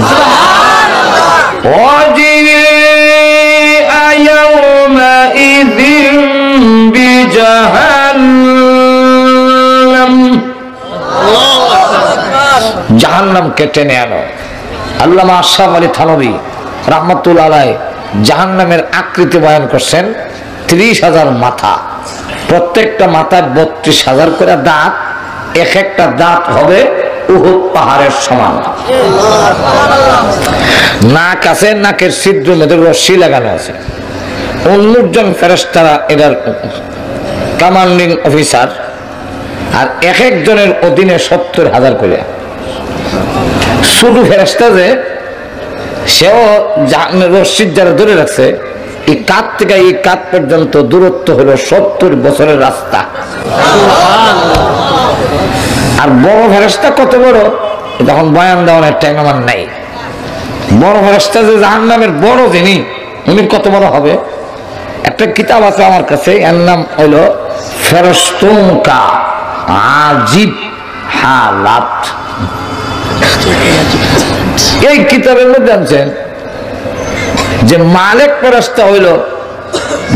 জাহান্নামকে টেনে আনো। আল্লামা আশরাফ আলী থানভী রাহমাতুল্লাহ আলাইহি জাহান্নামের আকৃতি বয়ান করছেন। 30,000 মাথা, প্রত্যেকটা মাথায় 32,000 করে দাঁত, এক একটা দাঁত হবে উহুদ পাহাড়ের সমান। নাক আছে, নাকের ছিদ্রের মধ্যে রশ্মি লাগানো আছে। 19 জন ফেরেশতারা এটার কমান্ডিং অফিসার, আর এক একজনের অধীনে 70,000 করে। শুধু ফেরেশতা যে সেও রশ্মির যারা ধরে রাখছে, এই কাত থেকে এই কাত পর্যন্ত দূরত্ব হলো 70 বছরের রাস্তা। আর বড় ফেরেশতা কত বড়, তখন বয়ান দেওয়ার টাইম আমার নাই। বড় ফেরেশতা যে জাহান্নামের বড় যিনি, উনি কত বড় হবে? একটা কিতাব আছে আমার কাছে, এর নাম হইল ফেরেশতুন কা আজিব হালাত। এই কিতাবের মধ্যে আনছেন যে মালিক ফেরেশতা হইল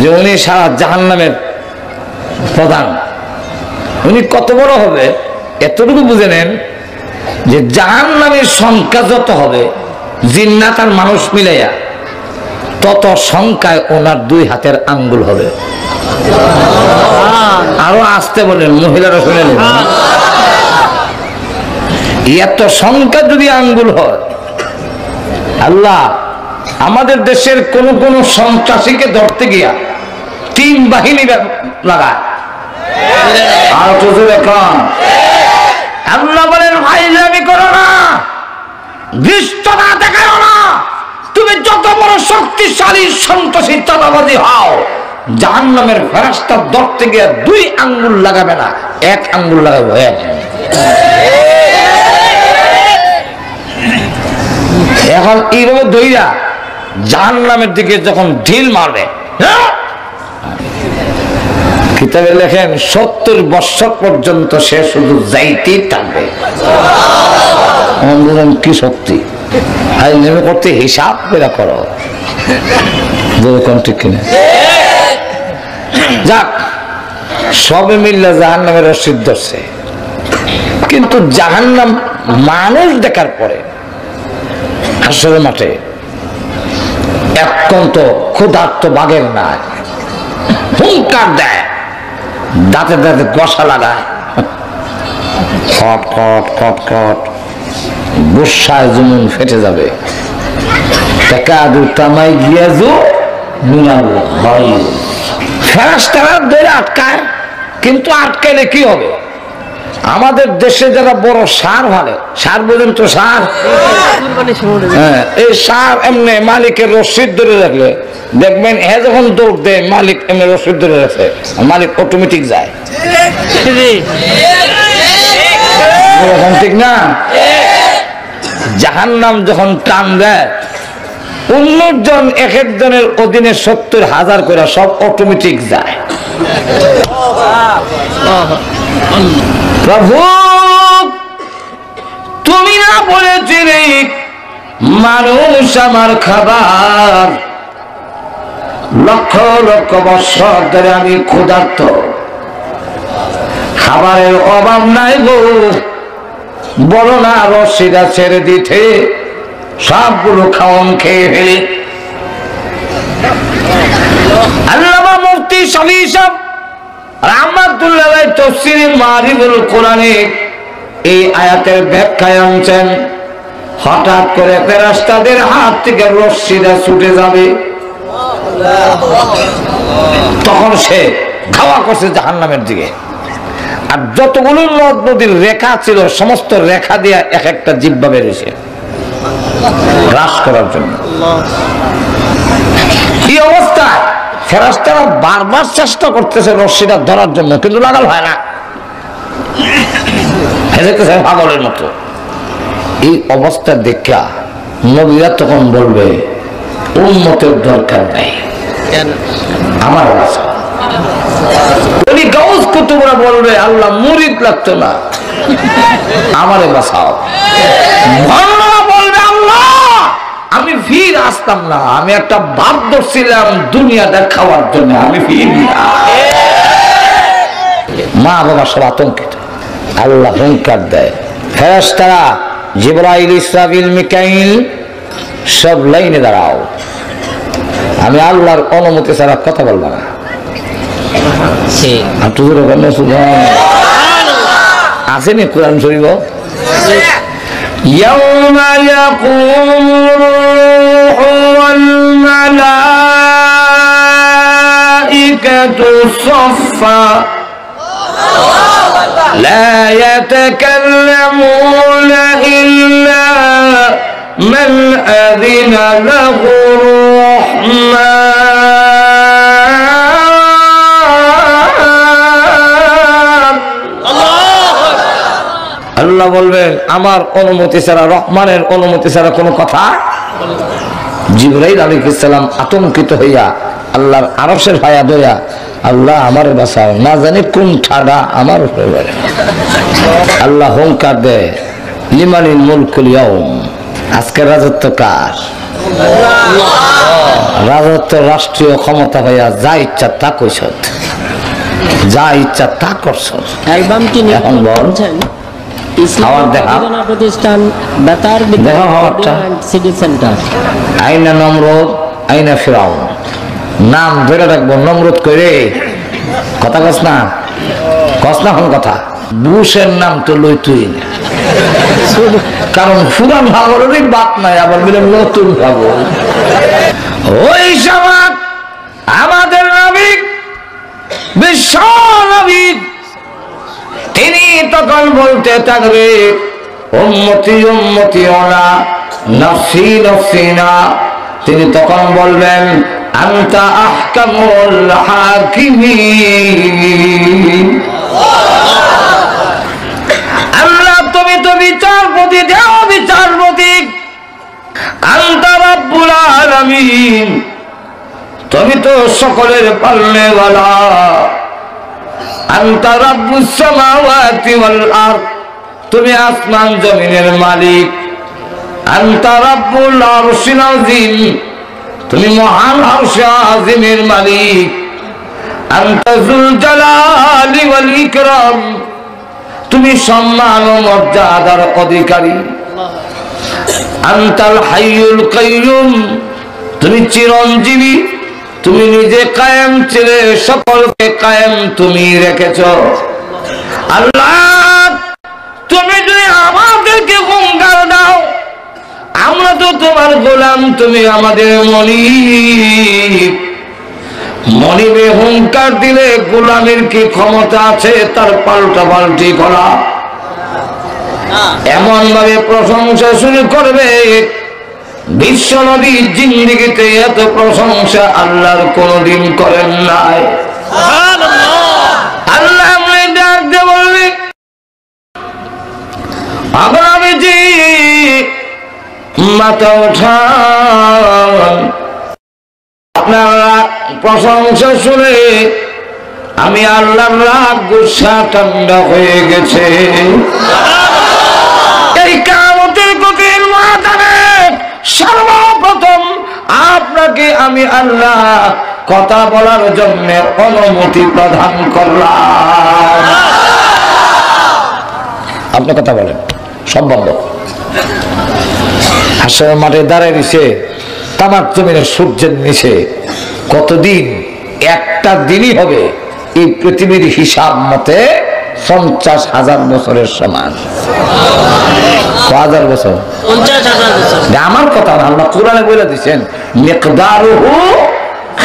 যে উনি সারা জাহান্নামের প্রধান। উনি কত বড় হবে এতটুকু বুঝে নেন যে জাহান্নামের সংখ্যা যত হবে জিন্নাত আর মানুষ মিলাইয়া, তত সংখ্যায় ওনার 2 হাতের আঙ্গুল হবে। আরো আসতে বলেন, মহিলারা শুনে নেন। এত সংখ্যা যদি আঙ্গুল হয়, আল্লাহ আমাদের দেশের কোন কোন সন্ত্রাসীকে ধরতে গিয়া 3 বাহিনী লাগায়। আর তো এখন আল্লাহ বলেন ফাইজলামি করো না, দৃষ্টতা দেখাও না। তুমি যত বড় শক্তিশালী সন্ত্রাসী চাঁদাবাজি হও, জাহান্নামের ফেরেশতা ধরতে গিয়ে 2 আঙ্গুল লাগাবে না, 1 আঙ্গুল লাগাবে। এখন এইভাবে দইরা জাহান্নামের দিকে যখন ঢিল মারবে, কিতাবে লেখেন 70 বছর পর্যন্ত সে শুধু যাইতেই থাকবে। কি শক্তি করতে হিসাব করে করো, ঠিক কিনা? যাক, সবে মিল্লা জাহান্নামের রশিদ ধরছে, কিন্তু জাহান্নাম মানুষ দেখার পরে হাসরের মাঠে একান্ত ক্ষুধার্ত বাঘের নাই, হুঙ্কার দেয়, দাঁতে দাঁতে কষা লাগায়, খট খট খট খট, বর্ষায় জমিন ফেটে যাবে। ফেরেশতারা ধরে আটকায়, কিন্তু আটকাইলে কি হবে? আমাদের দেশে যারা বড় সার ভালো, সার বোঝেন তো, সার, হ্যাঁ, এই সার এমনি মালিকের রশিদ ধরে রাখলে দেখবেন যখন দৌড় দেয় মালিক এমনি রশিদ ধরে রাখে, মালিক অটোমেটিক যায়, ঠিক না? জাহান্নাম যখন টান দেয় 19 জন এক একজনের অধীনে 70,000 করে সব অটোমেটিক যায়। প্রভু তুমি না বলেছিলে মানুষ আমার খাবার, লক্ষ লক্ষ বছর ধরে আমি ক্ষুধার্ত, খাবারের অভাব নাই গো, বলো না রশিটা ছেড়ে দিতে, সবগুলো খাওয়ান খেয়ে ফেলে। আল্লামা মুফতি শফি সাহেব রাহমাতুল্লাহ আলাইহি তাফসীরে মারিফুল কোরআনে এই আয়াতের ব্যাখ্যায় আনছেন, হঠাৎ করে ফেরেশতাদের হাত থেকে রশিটা ছুটে যাবে, তখন সে খাওয়া করছে জাহান্নামের দিকে। আর যতগুলো নদ নদীর রেখা ছিল সমস্ত রেখা দিয়ে এক একটা জিহ্বা বেরিয়েছে গ্রাস করার জন্য। এই অবস্থায় ফেরেশতারা বারবার চেষ্টা করতেছে রশিটা ধরার জন্য, কিন্তু লাগাল হয় না, পাগলের মতো। এই অবস্থা দেখা নবীরা তখন বলবে উম্মতের দরকার নাই, আমার বাঁচা। উনি গাউস কুতুবরা বলবে আল্লাহ মুরিদ লাগতো না, আমারে বাঁচাও। ভণ্ডরা বলবে আল্লাহ আমি ফির আসতাম না, আমি একটা ভাব ধরছিলাম দুনিয়াটা খাওয়ার জন্য, আমি ফির না। মা বাবা সব আতঙ্কিত। আল্লাহ হুঙ্কার দেয়, ফেরেশতারা জিবরাইল, ইসরাফিল, মিকাইল সব লাইনে দাঁড়াও, আমি আল্লাহর অনুমতি ছাড়া কথা বলবো না। আসেনি কোরআন শরীফ, ইয়াউমা ইয়াকুমুর রূহু ওয়াল মালাইকাতু সাফফা লা ইয়াতাকাল্লামুনা ইল্লা মান আযিনা লাহু আল্লাহ বলবেন আমার অনুমতি ছাড়া, রহমানের অনুমতি ছাড়া কোনো কথা। জিবরাইল আলাইহিস সালাম আতঙ্কিত হইয়া আল্লাহর আরশের ছায়া ধইয়া আল্লাহ আমার বাঁচাও, না জানি কোন ঠাডা আমার উপরে পড়ে। আল্লাহ হুঙ্কার দেয় লিমানিল মুলকুল ইয়াউম, আজকের রাজত্ব কার? রাজত্ব রাষ্ট্রীয় ক্ষমতা হইয়া যা ইচ্ছা তা কইছ, যা ইচ্ছা তা করছ। এখন বল প্রতিষ্ঠান বেতার সিটি সেন্টার, আইনা নমরুদ, আইনা ফিরাউন, নাম ধরে রাখবো নমরুদ করে কথা কস না, কস না কোন কথা। বুশের নাম তো লই তুই, কারণ পুরান ভাগরেরই বাত নাই, আবার বলে নতুন ভাগর। ওই সময় আমাদের নবী বিশ্ব নবী তিনি তখন বলতে থাকবে উম্মতি উম্মতি ওনা নফসি নফসি না। তিনি তখন বলবেন আনতা আহকামুল হাকিমিন, আল্লাহ তুমি তো বিচারপতি, দেও বিচারপতি। আনতা রাব্বুল আলামিন, তুমি তো সকলের পালনেওয়ালা। আনতা রাব্বুস সামাওয়াতি ওয়াল আরদ, তুমি আসমান জমিনের মালিক। আনতা রাব্বুল আরশিল আযীম, তুমি মহান আরশে আযীমের মালিক। আনতা যুল জালালি ওয়াল ইকরাম, তুমি সম্মান ও মর্যাদার অধিকারী। আনতাল হাইয়ুল কাইয়ুম, তুমি চিরঞ্জীবী, তুমি নিজে কায়েম ছিলে, সকলকে কায়েম তুমি রেখেছ। আল্লাহ তুমি যদি আমাদেরকে হুঙ্কার দাও, আমরা তো তোমার গোলাম, তুমি আমাদের মালিক। মনিবে হুঙ্কার দিলে গোলামের কি ক্ষমতা আছে তার পাল্টা পাল্টি করা? এমন ভাবে প্রশংসা শুরু করবে, বিশ্ব নবীর জিন্দেগিতে এত প্রশংসা আল্লাহর কোনদিন করেন নাই। আল্লাহ ডাক দিয়ে বলবে, আবরামজি মাথা ওঠান, আপনারা প্রশংসা শুনে আমি আল্লাহর রাগ গুসা ঠান্ডা হয়ে গেছে। এই কিয়ামতের কঠিন ময়দানে সর্বপ্রথম আপনাকে আমি আল্লাহ কথা বলার জন্য অনুমতি প্রদান করলাম। আপনি কথা বলেন, সম্ভব? হাসরের মাঠে দাঁড়ায় দিছে তামাক জমিনের সূর্যের নিচে কতদিন? একটা দিনই হবে এই পৃথিবীর হিসাব মতে 50,000 বছরের সমান। 1000 বছর? 50,000 বছর। আমার কথা না, আল্লাহ কোরআনে বলে দিয়েছেন মিকদারুহু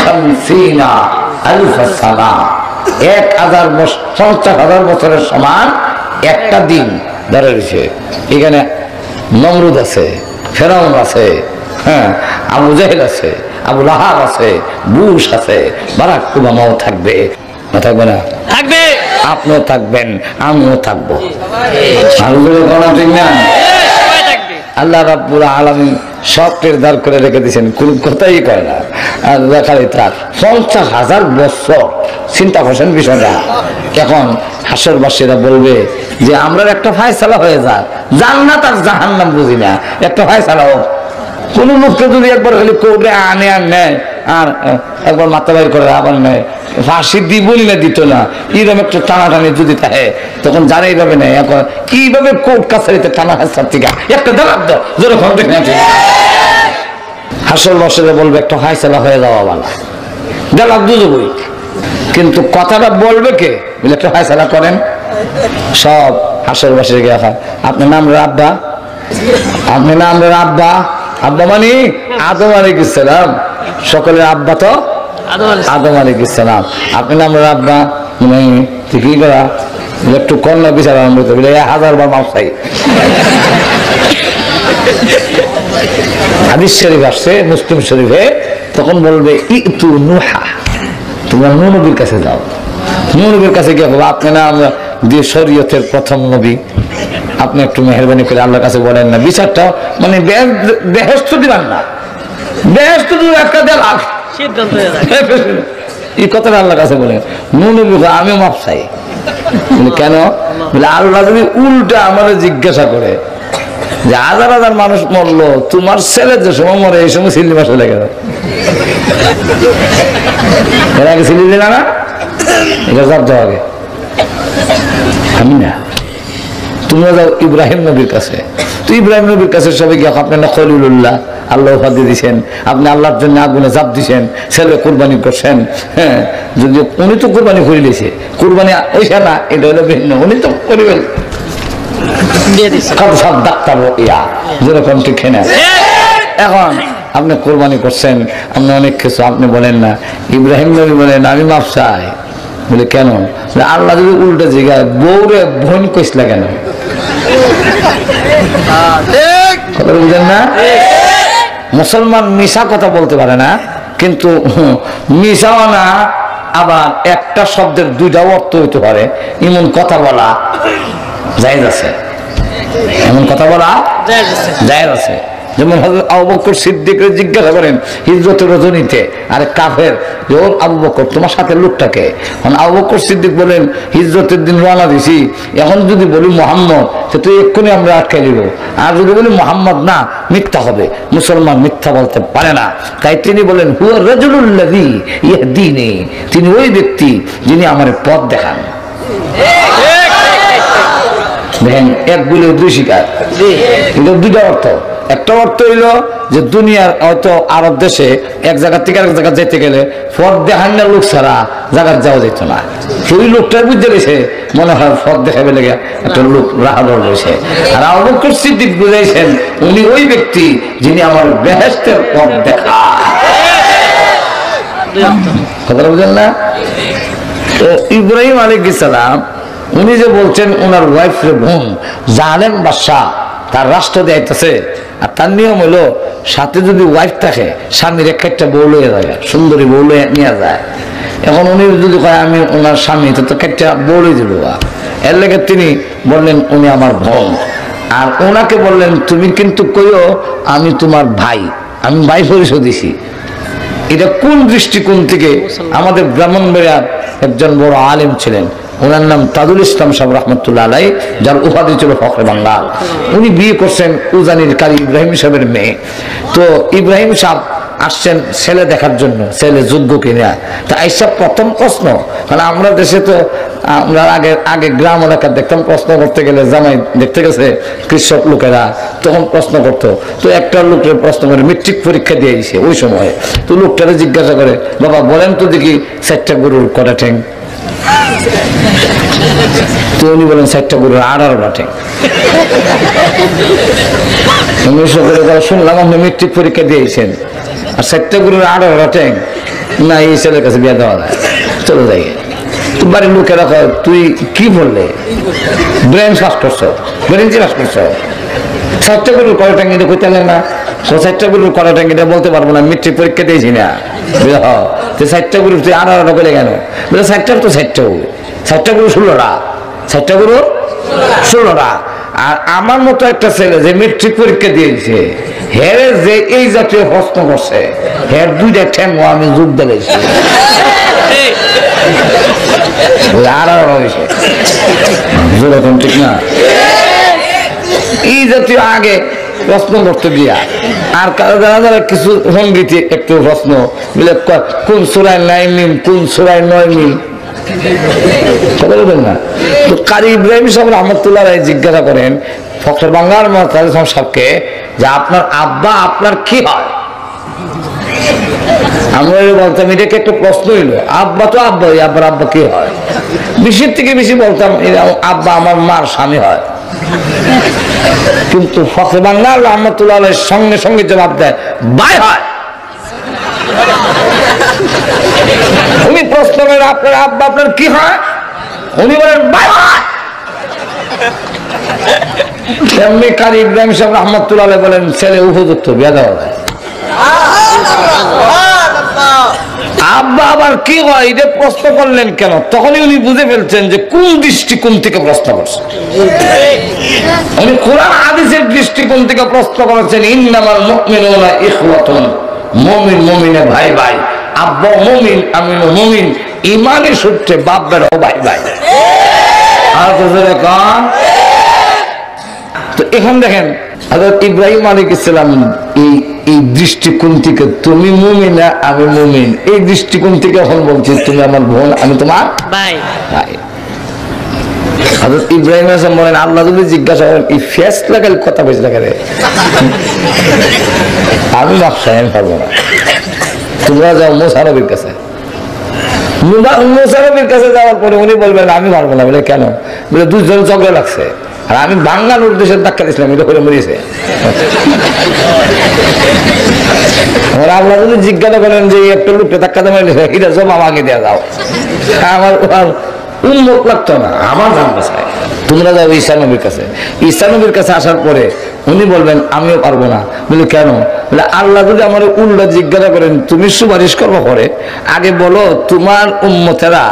50 আলফ সানা। 50,000 বছরের সমান একটা দিন ধরে রয়েছে। এখানে নমরুদ আছে, ফেরাউন আছে, হ্যাঁ, আবু জাহেল আছে, আবু লাহাব আছে, বুশ আছে, বারাক ওবামাও থাকবে না? থাকবে না? থাকবে। আপনিও থাকবেন, আমিও থাকবো। ঠিক না? আল্লাহ রাব্বুল আলামিন সব নির্ধার করে রেখে দিয়েছেন, কোন কথাই কয় না। আল্লাহ খালি তার 50,000 বছর। চিন্তা করছেন বিষয়টা? এখন হাসরবাসীরা বলবে যে আমরা একটা ফায়সালা হয়ে যাক, জান্নাত আর জাহান্নাম বুঝি না, একটা ফায়সালা হোক। কোন লোককে যদি একবার খালি কোর্টে আনে আর নেয়, আর একবার মাথা বাইর করে আবার নেয়, ফাঁসি দিবই না দিত না, এরকম একটা টানাটানি যদি থাকে তখন জানাই যাবে না। এখন কিভাবে কোর্ট কাছারিতে টানা হাসার থেকে একটা দেখাব দাও যেন ঘন্টা হাসর বসে বলবে একটা ফায়সালা হয়ে যাওয়া বালা দেখাব দুজবই, কিন্তু কথাটা বলবে কে? বলে একটা ফায়সালা করেন। সব হাসর বসে গিয়ে আপনার নাম রাব্বা, আপনার নাম রাব্বা, আব্বা মানে আদম আলাইহিস সালাম, সকলের আব্বা তো আদম আলাইহিস সালাম। আপনি নাম রাব্বা কি করা একটু কন্যা বিচার আরম্ভ করতে বলে 1000 বার মাফ চাই। হাদিস শরীফ আসছে মুসলিম শরীফে, তখন বলবে ইতু নুহা, তোমরা নূহ নবীর কাছে যাও। নূহ নবীর কাছে গিয়ে বলবো আপনি না আমরা দিয়ে শরীয়তের প্রথম নবী, আপনি একটু মেহরবানি করে আল্লাহর কাছে বলেন না, বিচারটা মানে বেহেশত দিবেন না, বেহেশত দিলে একটা দেলাম এই কথাটা আল্লাহর কাছে বলেন। নূহ নবী আমিও মাফ চাই। কেন? বলে আল্লাহ যদি উল্টা আমাদের জিজ্ঞাসা করে যে 1000 মানুষ মরলো, তোমার ছেলে যে সময় মরে এই সময় সিলি মাস হয়ে গেল, এর আগে সিলি দিল না, এটা জব দেওয়া আগে আমি না। তোমরা যাও ইব্রাহিম নবীর কাছে, তো ইব্রাহিম নবীর কাছে সবাই গিয়ে আপনি না খলিলুল্লাহ, আল্লাহ উপাধি দিয়েছেন, আপনি আল্লাহর জন্য আগুনে জাপ দিছেন, ছেলে কোরবানি করছেন। হ্যাঁ, যদি উনি তো কোরবানি করে দিয়েছে, কোরবানি ওইসা না, এটা হলো ভিন্ন, উনি তো করবেন সব ডাক্তার যেরকম ঠিক না। এখন আপনি কোরবানি করছেন, আপনি অনেক কিছু আপনি বলেন না, ইব্রাহিম নবী বলেন আমি মাফ চাই। বলে কেন? আল্লাহ যদি উল্টা জায়গায় বউরে বোন কইসলা কেন? কথা বুঝলেন না? মুসলমান মিশা কথা বলতে পারে না, কিন্তু মিশাও না, আবার একটা শব্দের দুইটা অর্থ হইতে পারে, এমন কথা বলা জায়েজ আছে, এমন কথা বলা জায়েজ আছে। যেমন হযরত আবু বকর সিদ্দিককে জিজ্ঞাসা করেন হিজরতের রজনীতে, আরে কাফের যে ও আবু বকর তোমার সাথে লোকটাকে? আবু বকর সিদ্দিক বলেন হিজরতের দিন রওনা দিছি, এখন যদি বলি মোহাম্মদ সে তো এক্ষুনি আমরা আটকে দিব, আর যদি বলি মোহাম্মদ না মিথ্যা হবে, মুসলমান মিথ্যা বলতে পারে না। তাই তিনি বলেন হুয়া রাজুলুল্লাযী ইয়াহদিনি, তিনি ওই ব্যক্তি যিনি আমার পথ দেখান। দেখেন এক বলে দুই শিকার, এটা দুইটা অর্থ। একটা অর্থ হইল যে দুনিয়ার হয়তো আরব দেশে এক জায়গা থেকে আরেক জায়গা যেতে গেলে পথ দেখান না লোক ছাড়া জায়গার যাওয়া যেত না, সেই লোকটার বুঝতে রয়েছে মনে হয় পথ দেখাবে লেগে একটা লোক রাহাদর রয়েছে। আর আবু বকর সিদ্দিক বুঝাইছেন উনি ওই ব্যক্তি যিনি আমার বেহেশতের পথ দেখা। কথা বুঝলেন না? তো ইব্রাহিম আলাইহিস সালাম উনি যে বলছেন ওনার ওয়াইফের বোন জালেম বাদশাহ তার রাষ্ট্র দেয়াইতেছে, আর তার নিয়ম হলো সাথে যদি ওয়াইফ থাকে স্বামীর একটা বউ লইয়া যায়, সুন্দরী বউ লইয়া নিয়ে যায়। এখন উনি যদি কয় আমি ওনার স্বামী, তো একটা বউ লই দিব। এর লেগে তিনি বললেন উনি আমার বোন, আর ওনাকে বললেন তুমি কিন্তু কইও আমি তোমার ভাই, আমি ভাই পরিচয় দিছি। এটা কোন দৃষ্টিকোণ থেকে? আমাদের ব্রাহ্মণবাড়িয়ার একজন বড় আলেম ছিলেন, ওনার নাম তাজুল ইসলাম সাহেব রহমতুল্লাহ আলাই, যার উপাধি ছিল ফখরে বাঙ্গাল। উনি বিয়ে করছেন উজানির কারি ইব্রাহিম সাহেবের মেয়ে। তো ইব্রাহিম সাহেব আসছেন ছেলে দেখার জন্য, ছেলে যোগ্য কিনা। তা এইসব প্রথম প্রশ্ন, কারণ আমরা দেশে তো আমরা আগে গ্রাম এলাকার দেখতাম প্রশ্ন করতে গেলে জামাই দেখতে গেছে কৃষক লোকেরা, তখন প্রশ্ন করতো। তো একটা লোকের প্রশ্ন করে মেট্রিক পরীক্ষা দিয়ে দিয়েছে ওই সময়। তো লোকটারা জিজ্ঞাসা করে বাবা বলেন তো দেখি 4টা গরুর কটা ঠ্যাং? তো উনি বলেন 4টা গরুর 18টা ঠ্যাং। শুনলাম আপনি মেট্রিক পরীক্ষা দিয়েছেন আর 4টা গরুর 18টা ঠ্যাং, না এই ছেলের কাছে বিয়ে দেওয়া যায়, চলে যাই। বাড়ির লোকেরা কয় তুই কি বললে? ব্রেন পাস করছ, ব্রেন পাস করছ। 4টা গরুর কটা ঠ্যাং এটা কইতে না, 4টা গরুর কটা ঠ্যাং এটা বলতে পারবো না, মেট্রিক পরীক্ষা দিয়েছি না। 4টা গরুর তুই 18টা করে কেন? 4টার তো 4টা গরু, 4টা গরু 16টা, 4টা গরু 16টা। আর আমার মতো একটা ছেলে যে মেট্রিক পরীক্ষা দিয়েছে, হেরে যে এই জাতীয় প্রশ্ন করছে, হের 2টা ঠ্যাং আমি যোগ দিয়েছি। ঠিক না? এই জাতীয় আগে প্রশ্ন করতে দিয়া আর যারা যারা কিছু সঙ্গীতে একটু প্রশ্ন বলে কোন সূরায় 9 মিম, কোন সূরায় 9 মিম, বলবেন না? তো কারি ইব্রাহিম সাহেব রহমতুল্লাহ জিজ্ঞাসা করেন ফখর বাঙ্গাল সাহেবকে যে আপনার আব্বা আপনার কি হয়? আমরা বলতাম এটাকে একটা প্রশ্ন হইলো, আব্বা তো আব্বা, আব্বার আব্বা কি হয়? বেশির থেকে বেশি বলতাম আব্বা আমার মার স্বামী হয়। কিন্তু ফখরে বাঙ্গাল রহমতুল্লাহ সঙ্গে সঙ্গে জবাব দেয় ভাই হয়। উনি প্রশ্ন করেন আপনার আব্বা আপনার কি হয়? উনি বলেন ভাই হয়। এমনি কারি ইব্রাহিম সাহেব রহমতুল্লাহ বলেন ছেলে উপযুক্ত, বিয়ে দেওয়া যায়। আব্বা আবার কি হয় এটা প্রশ্ন করলেন কেন? তখনই উনি বুঝে ফেলছেন যে কোন দৃষ্টিকোণ থেকে প্রশ্ন করছেন। উনি কোরআন হাদিসের দৃষ্টিকোণ থেকে প্রশ্ন করেছেন ইন্নামাল মুমিনুনা ইখওয়াতুন, মুমিন মুমিনে ভাই ভাই, আব্বা মুমিন আমিও মুমিন, ঈমানের সূত্রে বাপ বেটাও ভাই ভাই। আর তো জোরে কান। তো এখন দেখেন হযরত ইব্রাহিম আলাইহিস সালাম এই দৃষ্টিকোণ থেকে তুমি মুমিন আমি মুমিন, এই দৃষ্টিকোণ থেকে এখন বলছি তুমি আমার বোন আমি তোমার ভাই ভাই। হযরত ইব্রাহিম আলাইহিস সালাম বলেন আল্লাহ যদি জিজ্ঞাসা করেন এই ফেস লাগাল কথা বলছ না কেন? আমি নকশায় পারবো না, তোমরা যাও মুসা নবীর কাছে। মুসা নবীর কাছে যাওয়ার পরে উনি বলবেন আমি পারবো না। বলে কেন? বলে দুজন ঝগড়া লাগছে আর আমি বাঙ্গালোর দেশের ধাক্কা দিয়েছিলাম, এটা করে মরিয়েছে। আল্লাহ যদি জিজ্ঞাসা করেন যে একটা লোকটা ধাক্কা দেওয়া এটা জমা ভাঙে দেওয়া যাও, আমার উন্মত লাগতো না, আমার জান বাসায়। তোমরা যাও ঈসা নবীর কাছে। ঈসা নবীর কাছে আসার পরে উনি বলবেন আমিও পারবো না। বলে কেন? বলে আল্লাহ যদি আমার উল্টা জিজ্ঞাসা করেন তুমি সুপারিশ করবো পরে, আগে বলো তোমার উম্মতেরা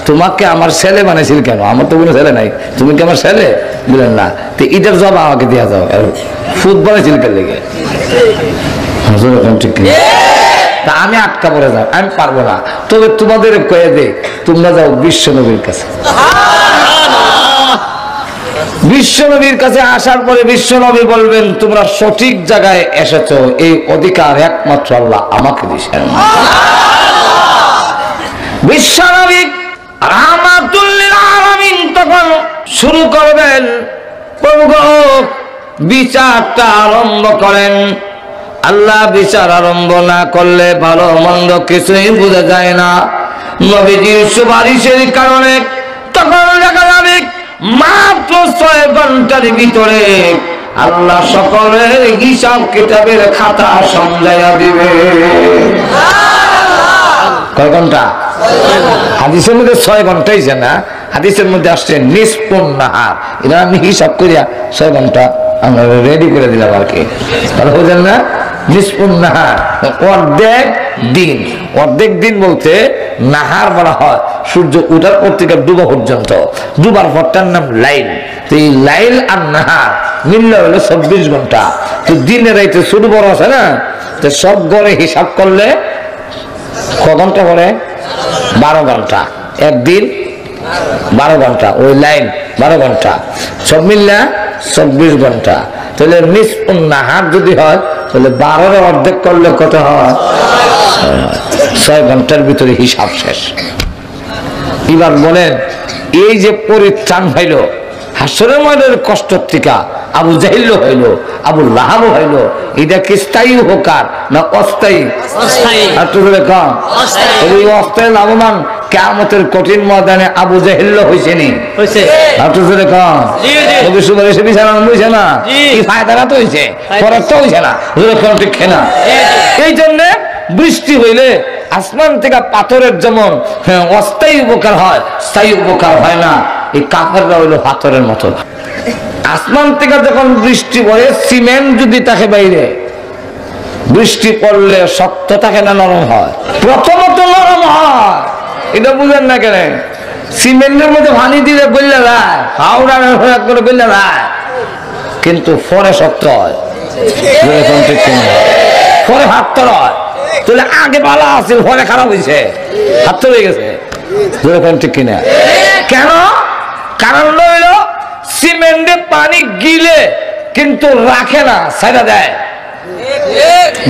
তোমাকে আমার ছেলে বানাইছিল কেন? আমার তো কোনো ছেলে নাই, তুমি কি আমার ছেলে? বলেন না। তো এটার জব আমাকে দেওয়া যাও, ফুট বানাইছিল কেন লেগে? ঠিক তা আমি আটকা পড়ে যাও, আমি পারবো না। তবে তোমাদের কয়ে দে তোমরা যাও বিশ্ব নবীর কাছে। বিশ্ব নবীর কাছে আসার পরে বিশ্ব নবী বলবেন তোমরা সঠিক জায়গায় এসেছো, এই অধিকার একমাত্র আল্লাহ আমাকে দিয়েছেন। বিশ্ব নবী রাহমাতুল লিল আলামিন তখন শুরু করবেন প্রভু বিচারটা আরম্ভ করেন। আল্লাহ বিচার আরম্ভ না করলে ভালো মন্দ কিছুই বোঝা যায় না। নবীজির সুপারিশের কারণে তখন দেখা যাবে মাত্র 6 ঘন্টার ভিতরে আল্লাহ সকলের হিসাব কিতাবের খাতা সমঝাইয়া দিবে। কয় ঘন্টা? হাদিসের মধ্যে 6 ঘন্টাই না, হাদিসের মধ্যে আসছে নিসফুন নাহার। এটা আমি হিসাব করিয়া 6 ঘন্টা আমরা রেডি করে দিলাম আর কি, ভালো বুঝেন না? নিসফুন নাহার অর্ধেক দিন। অর্ধেক দিন বলতে নাহার বলা হয় সূর্য উঠার পর থেকে ডুবা পর্যন্ত, ডুবার পরটার নাম লাইল। তো এই লাইল আর নাহার মিললে হলো 24 ঘন্টা। তো দিনে রাইতে ছোট বড় আছে না, তো সব গড়ে হিসাব করলে ক ঘন্টা করে? 12 ঘন্টা। একদিন 12 ঘন্টা, ওই লাইন 12 ঘন্টা, সব মিললে 24 ঘন্টা। তাহলে নিসফুন নাহার যদি হয় তাহলে 12 অর্ধেক করলে কত হয়? 6 ঘন্টার ভিতরে হিসাব শেষ। এবার বলেন, এই যে পরিত্রাণ হইল হাসরের ময়দানের কষ্ট থেকে, আবু জাহিল হইল, আবু লাহাব হইল, এটা কি স্থায়ী উপকার না অস্থায়ী? অস্থায়ী লাভবান কিয়ামতের কঠিন ময়দানে আবু জাহিল হয়েছে নি? এই জন্য বৃষ্টি হইলে আসমান থেকে পাথরের যেমন অস্থায়ী উপকার হয়, স্থায়ী উপকার হয় না। এই কাফেররা হইলো পাথরের মতো। আসমান থেকে যখন বৃষ্টি পড়ে, সিমেন্ট যদি তাকে বাইরে, বৃষ্টি পড়লে শক্ত থাকে না নরম হয়? প্রথমত নরম হয়, এটা বুঝেন না কেন? সিমেন্টের মধ্যে পানি দিলে গলে যায়, হাওড়ার করে গলে যায়, কিন্তু পরে শক্ত হয়, পরে হাত হয়। তাহলে আগে ভালো আছে, পরে খারাপ হয়েছে, হাত হয়ে গেছে। ঠিক কিনা? কেন? কারণ হইল সিমেন্টে পানি গিলে কিন্তু রাখে না, ছেড়ে দেয়,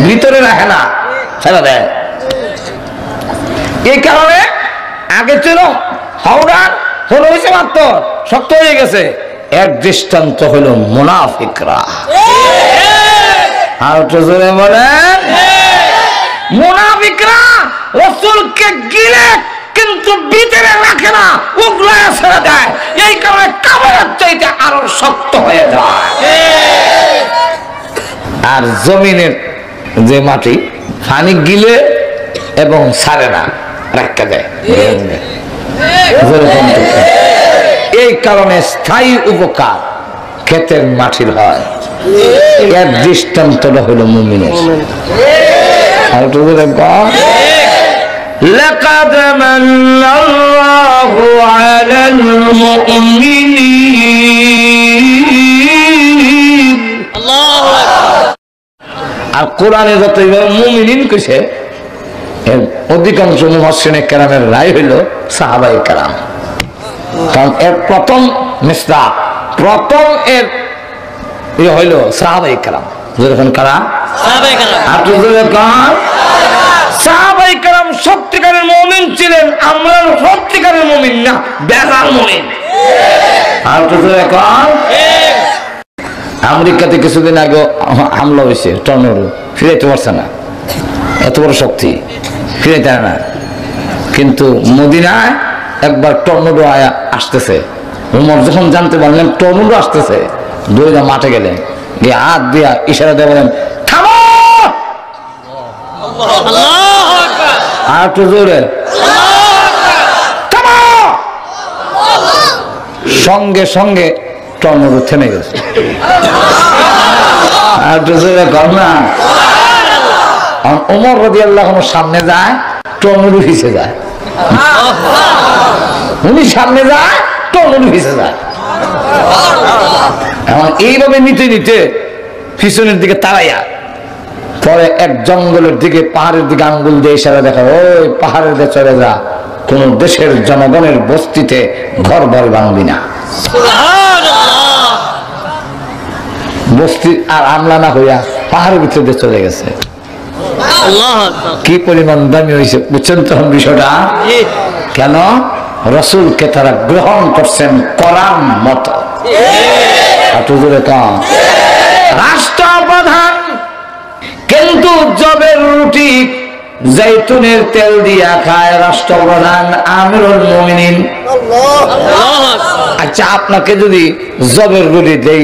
ভিতরে রাখে না, ছেড়ে দেয়। এই কারণে আগে ছিল হাওড়ার, হলো হয়েছে মাত্র শক্ত হয়ে গেছে। এক দৃষ্টান্ত হইল মুনাফিকরা। আর তো জোরে বলেন, মুনাফিকরা রাসূলকে গিলে কিন্তু ভিতরে রাখে না, উগলায় ছেড়ে দেয়। এই কারণে কাবারের চাইতে আরো শক্ত হয়ে যায়। আর জমিনের যে মাটি, পানি গিলে এবং ছাড়ে না, রাখা যায়। এই কারণে স্থায়ী উপকার ক্ষেতের মাটির হয়। এর দৃষ্টান্তটা হলো মুমিনের। لقد من الله على المؤمنين। আর কোরআনে যত মুমিনিন কইছে, এর অধিকাংশ মুফাসসিরে কেরামের রায় হইল সাহাবায়ে কেরাম। কারণ এর প্রথম মিসদাক, প্রথম এর হইল সাহাবায়ে কেরাম। যখন কারা? সাহাবায়ে কেরাম। আপনি যখন সাহাবায়ে কেরাম সত্যিকারের মুমিন ছিলেন, আমরা সত্যিকারের মুমিন না, বেজাল মুমিন। আর তো এখন আমেরিকাতে কিছুদিন আগে হামলা হয়েছে, টর্নেডো, ফিরাইতে পারছে না, এত বড় শক্তি ফিরাইতে না। কিন্তু মদিনায় একবার টর্নেডো আয়া আসতেছে, ওমর যখন জানতে পারলেন টর্নেডো আসতেছে, দৌড়া মাঠে গেলেন, গিয়ে হাত দিয়া ইশারা দিয়ে বলেন থামো। আর একটু জোরে, সঙ্গে সঙ্গে টর্নেডো থেমে গেছে। আর একটু জোরে কর না। ওমর রাদিয়াল্লাহু আনহু সামনে যায়, টর্নেডো পিছে যায়। উনি সামনে যায়, টর্নেডো পিছে যায়। এখন এইভাবে নিতে নিতে পিছনের দিকে তাড়াইয়া পরে এক জঙ্গলের দিকে, পাহাড়ের দিকে আঙ্গুল দিয়ে ইশারা দেখা, ওই পাহাড়ের দিকে চলে যা, কোন দেশের জনগণের বস্তিতে ঘর বাড়ি ভাঙবি না। বস্তি আর আমলা না হইয়া পাহাড়ের ভিতরে চলে গেছে। কি পরিমাণ দামি হয়েছে বুঝছেন তখন বিষয়টা? কেন? রাসূলকে তারা গ্রহণ করছেন করার মতো। রাষ্ট্রপ্রধান কিন্তু জবের রুটি জৈতুনের তেল দিয়া খায় রাষ্ট্রপ্রধান আমিরুল মুমিনিন। আচ্ছা, আপনাকে যদি জবের রুটি দেই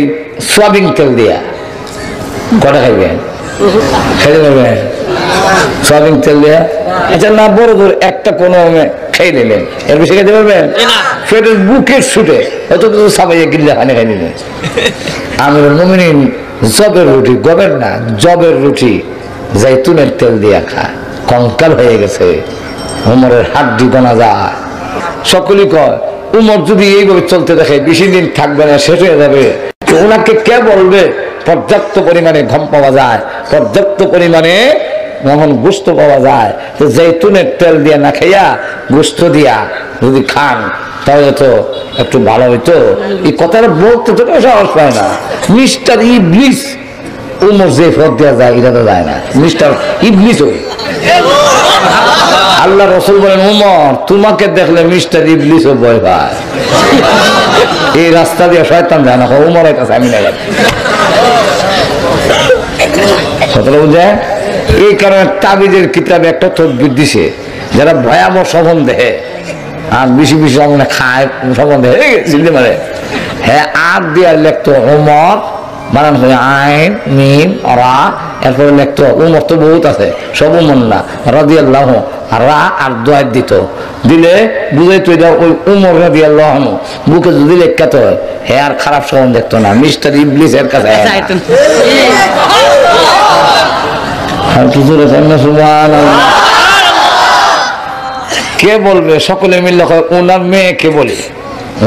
সয়াবিন তেল দিয়া, কটা খাইবেন? খেতে পারবেন? সয়াবিন তেল দেয়া আচ্ছা না বড় করে একটা কোনো খেয়ে নিলেন এর বেশি খেতে পারবেন ফেটের বুকের ছুটে হয়তো তো সাবাইয়া গিল্লা খানে খাই নিলেন আমিরুল মুমিনিন জবের রুটি গবের না জবের রুটি জাইতুনের তেল দিয়া খায় কঙ্কাল হয়ে গেছে উমরের হাড্ডি গোনা যায় সকলেই কয় উমর যদি এইভাবে চলতে দেখে বেশি দিন থাকবে না শেষ হয়ে যাবে তো ওনাকে কে বলবে পর্যাপ্ত পরিমাণে ঘম পাওয়া যায় পর্যাপ্ত পরিমাণে যখন গোস্ত পাওয়া যায় তো জৈতুনের তেল দিয়া না খাইয়া গোস্ত দিয়া যদি খান তাহলে তো একটু ভালো হইতো এই কথাটা বলতে তো সাহস পায় না মিস্টার ইবলিস উমর যে ফদ দেওয়া যায় এটা তো যায় না মিস্টার ইবলিস ওই আল্লাহ রসুল বলেন উমর তোমাকে দেখলে মিস্টার ইবলিসও ভয় পায় এই রাস্তা দিয়ে শয়তান যায় না উমরের কাছে আমি না বুঝে এই কারণে তাবিজের কিতাবে একটা তদবির দিছে যারা ভয়াবহ স্বপন দেখে আর বেশি বেশি মানে খায় স্বপন দেখে চিনতে পারে হ্যাঁ আর দিয়ে লেখতো উমর বানান করে আইন মিম রা এরপরে লেখতো উমর তো বহুত আছে সব উমর না রাদিয়াল্লাহু রা আর দোয়া দিত দিলে বুঝাইতো এটা ওই উমর রাদিয়াল্লাহু বুকে যদি লেখাতো হে আর খারাপ স্বপন দেখতো না মিস্টার ইবলিসের কাছে কে বলবে সকলে মিললে ওনার মেয়ে কে বলে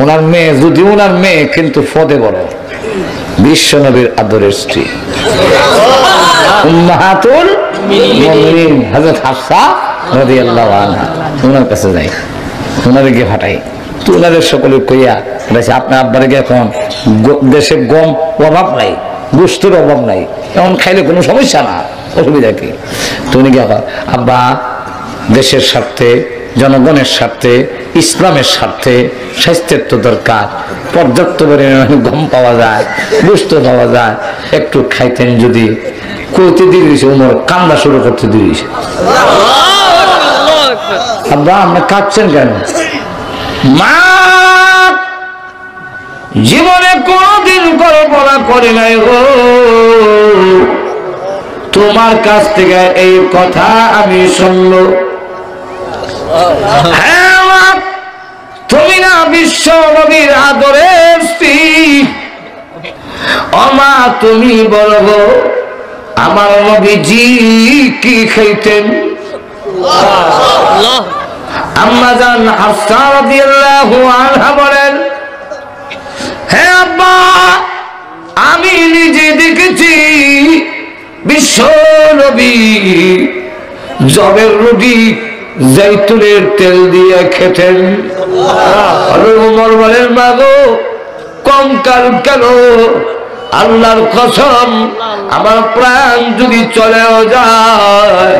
ওনার মেয়ে যদি ওনার মেয়ে কিন্তু ফদে বড় বিশ্ব নবীর আদরের স্ত্রী উম্মাহাতুল মুমিনিন হযরত হাফসা রাদিয়াল্লাহু আনহা ওনার কাছে যাই ওনারে গিয়ে ফাটাই তো ওনাদের সকলে কইয়া বলেছে আপনার আব্বারে গিয়ে এখন দেশে গম অভাব নাই গোস্তের অভাব নাই এখন খাইলে কোনো সমস্যা না অসুবিধা কি তুমি কি আব্বা দেশের স্বার্থে জনগণের স্বার্থে ইসলামের স্বার্থে স্বাস্থ্যের তো দরকার পর্যাপ্ত পরিমাণে গম পাওয়া যায় গোস্ত পাওয়া যায় একটু খাইতেন যদি কইতে দিয়েছে উমর কান্না শুরু করতে দিয়েছে আব্বা আপনি কাঁদছেন কেন মা জীবনে কোনদিন কল্পনা করে নাই গো তোমার কাছ থেকে এই কথা আমি শুনলো হ্যাঁ তুমি না বিশ্ব নবীর আদরের স্ত্রী অমা তুমি বলো গো আমার নবীজি কি খাইতেন আম্মা জান হাফসা রাদিয়াল্লাহু আনহা বলেন হে আব্বা আমি নিজে দেখেছি বিশ্ব নবী জবের রুটি জৈতুনের তেল দিয়ে খেতেন উমর বলেন মা গো কঙ্কাল কেন আল্লাহর কসম আমার প্রাণ যদি চলেও যায়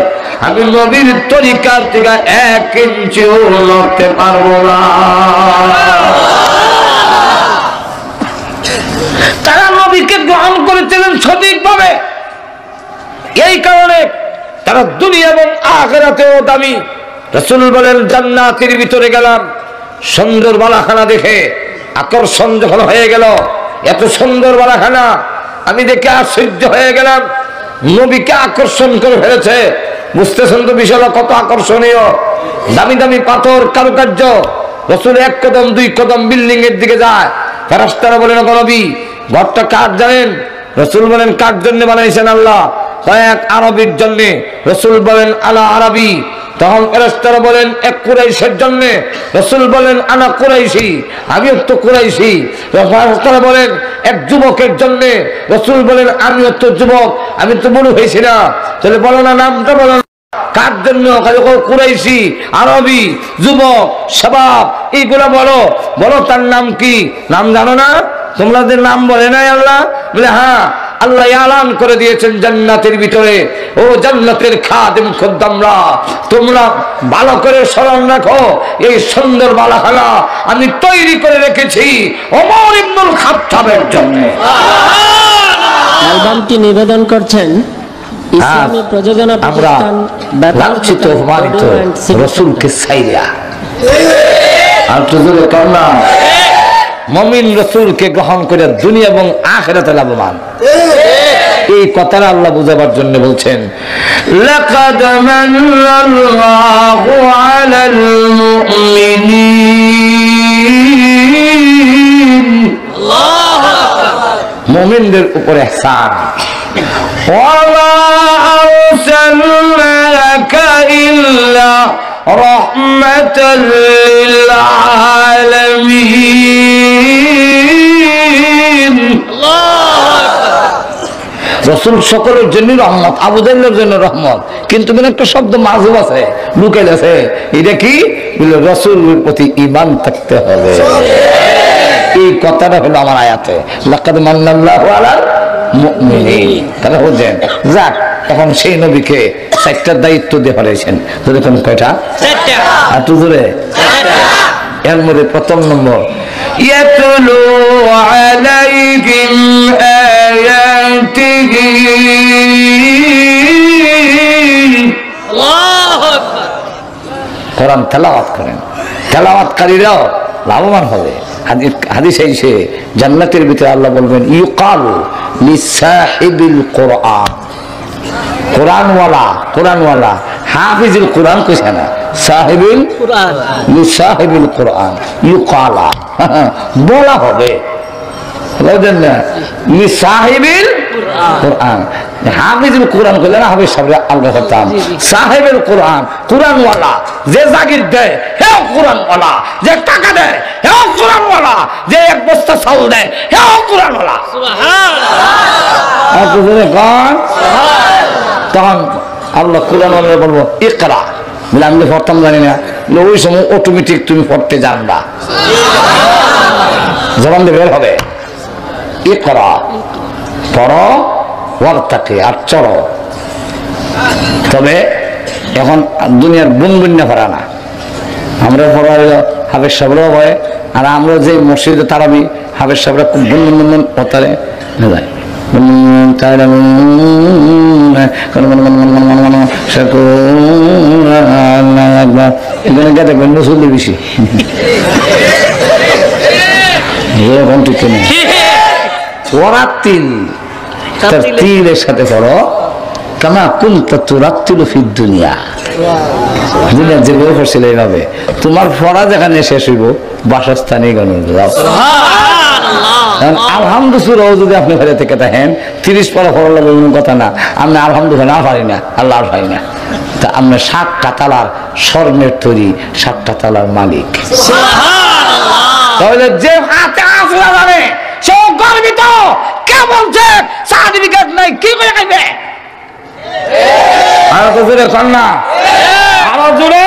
আমি নবীর তরিকার থেকে 1 ইঞ্চিও নড়তে পারবো না তারা নবীকে গ্রহণ করেছিলেন সঠিকভাবে এই কারণে তারা দুনিয়া এবং আখিরাতেও দামি রাসূল বলেন জান্নাতের ভিতরে গেলাম সুন্দর বালাখানা দেখে আকর্ষণ যখন হয়ে গেল এত সুন্দর বালাখানা আমি দেখে আশ্চর্য হয়ে গেলাম নবীকে আকর্ষণ করে ফেলেছে বুঝতেছেন তো বিষয়টা কত আকর্ষণীয় দামি দামি পাথর কারুকার্য রাসূল 1 কদম 2 কদম বিল্ডিং এর দিকে যায় ফেরেশতারা বলেন নবী ঘরটা কার জানেন রাসূল বলেন কার জন্য বানাইছেন আল্লাহ কয়েক আরবির জন্য রাসূল বলেন আলা আরবি তখন ফেরেশতারা বলেন এক কুরাইশের জন্য রাসূল বলেন আনা কুরাইশি আমিও তো কুরাইশি ফেরেশতারা বলেন এক যুবকের জন্য রাসূল বলেন আমিও তো যুবক আমি তো বুড়ো হয়েছি না তাহলে বলো না নামটা বলো কার জন্য কুরাইশি আরবি যুবক শাবাব এইগুলা বলো বলো তার নাম কি নাম জানো না তোমাদের নাম বলে নাই আল্লাহ বলে হ্যাঁ আল্লাহ এলান করে দিয়েছেন জান্নাতের ভিতরে ও জান্নাতের খাদেম খদ্দামরা তোমরা ভালো করে স্মরণ রাখো এই সুন্দর বালাখানা আমি তৈরি করে রেখেছি ওমর ইবনুল খাত্তাবের জন্য অ্যালবামটি নিবেদন করছেন ইসলামী প্রযোজনা প্রতিষ্ঠান লাঞ্ছিত অপমানিত রাসূলকে ছাইরা আর তো জোরে কান্না মুমিন রাসূলকে গ্রহণ করে দুনিয়া এবং আখিরাতে লাভবান এই কথাটা আল্লাহ বুঝাবার জন্য বলছেন লাকাদ মান্নাল্লাহু আলাল মুমিনিন মুমিনদের উপরে ইহসান ওয়া আরসালনাকা ইল্লা রাহমাতাল লিল আলামিন রাসূল সকলের জন্য রহমত আবু জাহলের জন্য রহমত কিন্তু মানে একটা শব্দ মাঝে আছে লুকাইল আছে এটা কি বলে রাসূলের প্রতি ঈমান থাকতে হবে এই কথাটা হলো আমার আয়াতে লাকাদ মান্নাল্লাহু আলাল মুমিনিন তাহলে বুঝেন যাক এখন সেই নবীকে চারটা দায়িত্ব দিয়ে পাঠাইছেন যেরকম কয়টা চারটা আর তুজুরে এর মধ্যে প্রথম নম্বর ইয়াতলু আলাইহিম আয়াতিহি আল্লাহু আকবার কোরআন তেলাওয়াত করেন তেলাওয়াতকারীরাও লাভবান হবে হাদিস আইছে জান্নাতের ভিতরে আল্লাহ বলবেন ইউকাল লিসাহিবিল কোরআন কোরআনওয়ালা হাফিজুল কোরআন কইছে না সাহিবুল কোরআন লিসাহিবিল কোরআন ইউকালা বলা হবে বুঝলেন না লিসাহিবিল কোরআন হাফিজুল কোরআন কইলে না হাফিজ সাহেব আল্লাহ করতাম সাহিবুল কোরআন কোরআনওয়ালা যে জাগির দেয় হে কোরআনওয়ালা যে টাকা দেয় হে কোরআনওয়ালা যে এক বস্তা চাউল দেয় হে কোরআনওয়ালা সুবহানাল্লাহ আর বুঝলে কোন তখন আল্লাহ কোরআনওয়ালা বলবো ইকরা বলে আমি পড়তাম জানি না ওই সময় অটোমেটিক তুমি পড়তে জানবা জবান দিয়ে বের হবে ইকরা পড়ো ওয়ারতাকি আর চড়ো তবে এখন দুনিয়ার বুনবুন্যা পড়া না আমরা পড়া হাফেজ সাহেবরাও হয় আর আমরা যে মসজিদে তারাবি হাফেজ সাহেবরা খুব বুনবুন হতারে যায় দেখবেন মুসল্লি বেশি এরকম ঠিক নেই ওরা তিলের সাথে পড়ো কামা কুনতা তুরাত্তিলু ফিদ দুনিয়া দুনিয়া যেভাবে পড়ছিল এইভাবে তোমার পড়া যেখানে শেষ হইব বাসস্থানে গণনা যাও আলহামদুলিল্লাহ যদি আপনি ঘরে থেকে থাকেন 30 পড়া পড়ার কোনো কথা না আমি আলহামদুলিল্লাহ না পারি না আল্লাহ আর পারি না তা আমরা 7টা তালার স্বর্ণের তৈরি 7টা তালার মালিক তাহলে যে হাতে আসলা জানে সে গর্বিত কে বলছে সার্টিফিকেট নাই কি করে খাইবে আরো তো জোরে কর না আরো জোরে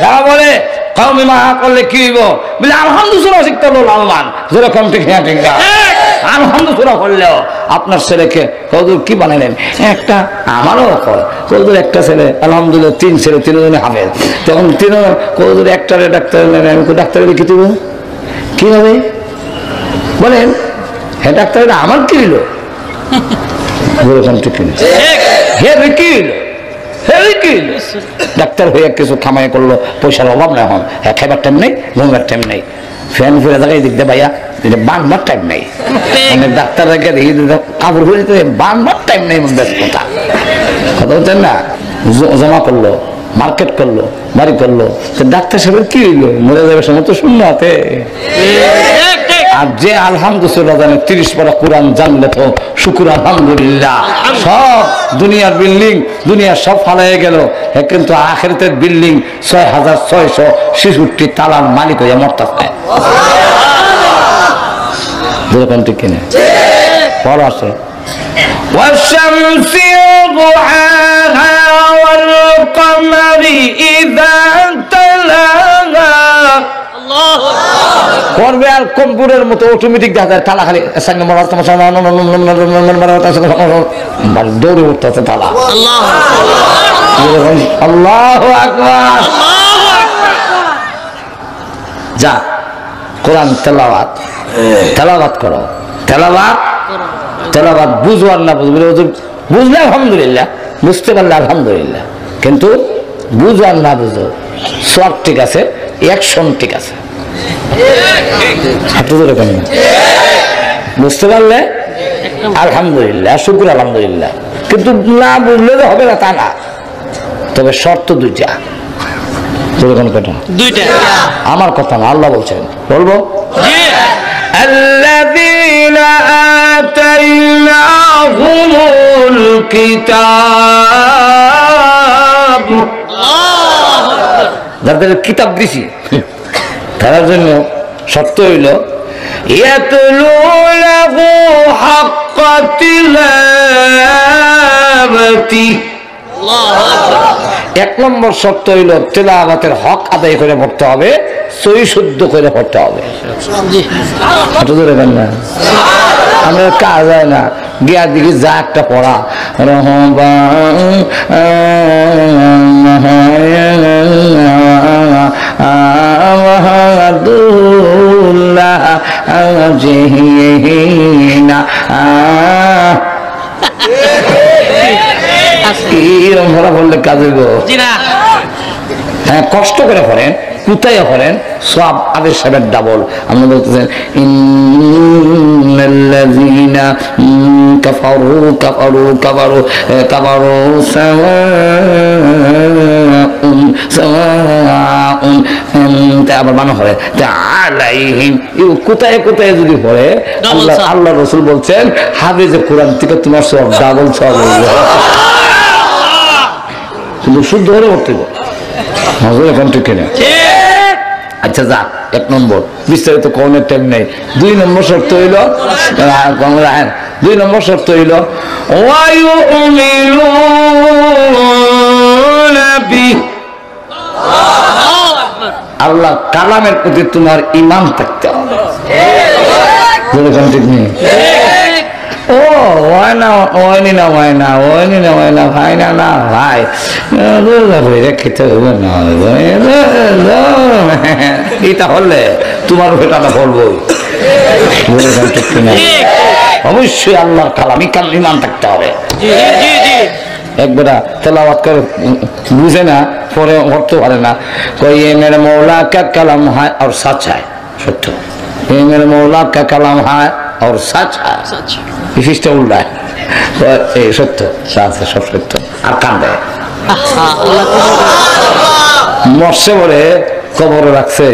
যারা বলে কওমি মা করলে কি হইব বলে আলহামদুলিল্লাহ শিখতে বল আলমান যেরকম ঠিক না ঠিক না আলহামদুলিল্লাহ করলেও আপনার ছেলেকে কদুর কি বানালেন একটা আমারও কয় কদুর একটা ছেলে আলহামদুলিল্লাহ 3 ছেলে 3 জনে হাফেজ তখন 3 কদুর একটারে ডাক্তার আমি ডাক্তারের কি দিব কি হবে বলেন হ্যাঁ ডাক্তার আমার কি হইল ঠিক ডাক্তার হয়ে কিছু খামাই করলো পয়সার অভাব না এখন হ্যাঁ খাইবার টাইম নেই ঘুমবার টাইম নেই ফ্যান ফিরে থাকাই দেখতে ভাইয়া বানবার টাইম নেই ডাক্তার কাপড় ফিরে বানবার টাইম নেই ব্যস্ততা কথা বলছেন না জমা করলো মার্কেট করলো বাড়ি করলো ডাক্তার সাহেবের কি হইলো মরে যাবে সময় তো শূন্য হাতে আর যে আলহামদুলিল্লাহ জানে 30 পারা কোরআন জানলে তো শুকর আলহামদুলিল্লাহ সব দুনিয়ার বিল্ডিং দুনিয়া সব ফালাইয়ে গেল কিন্তু আখিরাতের বিল্ডিং 6666 তালার মালিক হয়ে মরতাছে যেরকম ঠিক কিনা পড় আছে والشمس وضحاها والقمر إذا تلاها করবে আর কম্পিউটারের মতো অটোমেটিক দেখা যায় তালা খালি সঙ্গে দৌড়ে উঠতেছে তালা আল্লাহু আকবার যা কোরআন তেলাওয়াত করো তেলাওয়াত বুঝো আর না বুঝবে বুঝলে আলহামদুলিল্লাহ বুঝতে পারলে আলহামদুলিল্লাহ কিন্তু বুঝো আর না বুঝো সব ঠিক আছে অ্যাকশন ঠিক আছে বুঝতে পারলে আলহামদুলিল্লাহ, শুকর আলহামদুলিল্লাহ। কিন্তু না বুঝলে তো হবে না তা না, তবে শর্ত দুইটা। দুইটা আমার কথা না, আল্লাহ বলছেন, বলবো আল্লাযীনা আতাইনাহুমুল কিতাব, যাদের কিতাব দিছি তার জন্য শর্ত হইল ইয়াতলুনাহু হাক্কা তিলাওয়াতি। এক নম্বর শর্ত হইল তেলাওয়াতের হক আদায় করে পড়তে হবে, সহি শুদ্ধ করে পড়তে হবে। আমরা কাজ হয় না, গিয়ার দিকে যা একটা পড়া এরকম ভরা বললে কাজ হইব। হ্যাঁ, কষ্ট করে পড়েন, কোথায় পড়েন, সব আদেশ সাহেবের ডাবল। আমরা বলতেছেন ইন্নাল্লাযীনা কাফারু কাফারু কাফারু কাফারু সাওয়াউন সাওয়াউন, আবার বানা হয় আলাইহিম। কোথায় কোথায় যদি পড়ে আল্লাহ রাসূল বলছেন হাফেজে কোরআন থেকে তোমার সব ডাবল সব হইবে। কিন্তু শুদ্ধ হলে পড়তে হবে। এখন ঠিক কিনা? আচ্ছা যাক, এক নম্বর বিস্তারিত কোনের টাইম নেই। দুই নম্বর শর্ত হইল, দুই নম্বর শর্ত হইল আল্লাহ কালামের প্রতি তোমার ঈমান থাকতে হবে। ঠিক নেই? ও হয় না, হয়নি না, হয় না, হয়নি না, হয় না, ভাই না, না ভাই খেতে হবে না, এটা হলে তোমার ভেটাটা বলবই। অবশ্যই আল্লাহর কালাম ঈমান থাকতে হবে। একবার তেলাওয়াত করে বুঝে না, পরে করতে পারে না, কই ये मेरे मौला का कलम है और सच है, সত্য। ये मेरे मौला का कलम है और सच है, বিশিষ্ট উল্লায় এই সত্য, সব সত্য। আর কান্দে মরছে বলে কবর রাখছে,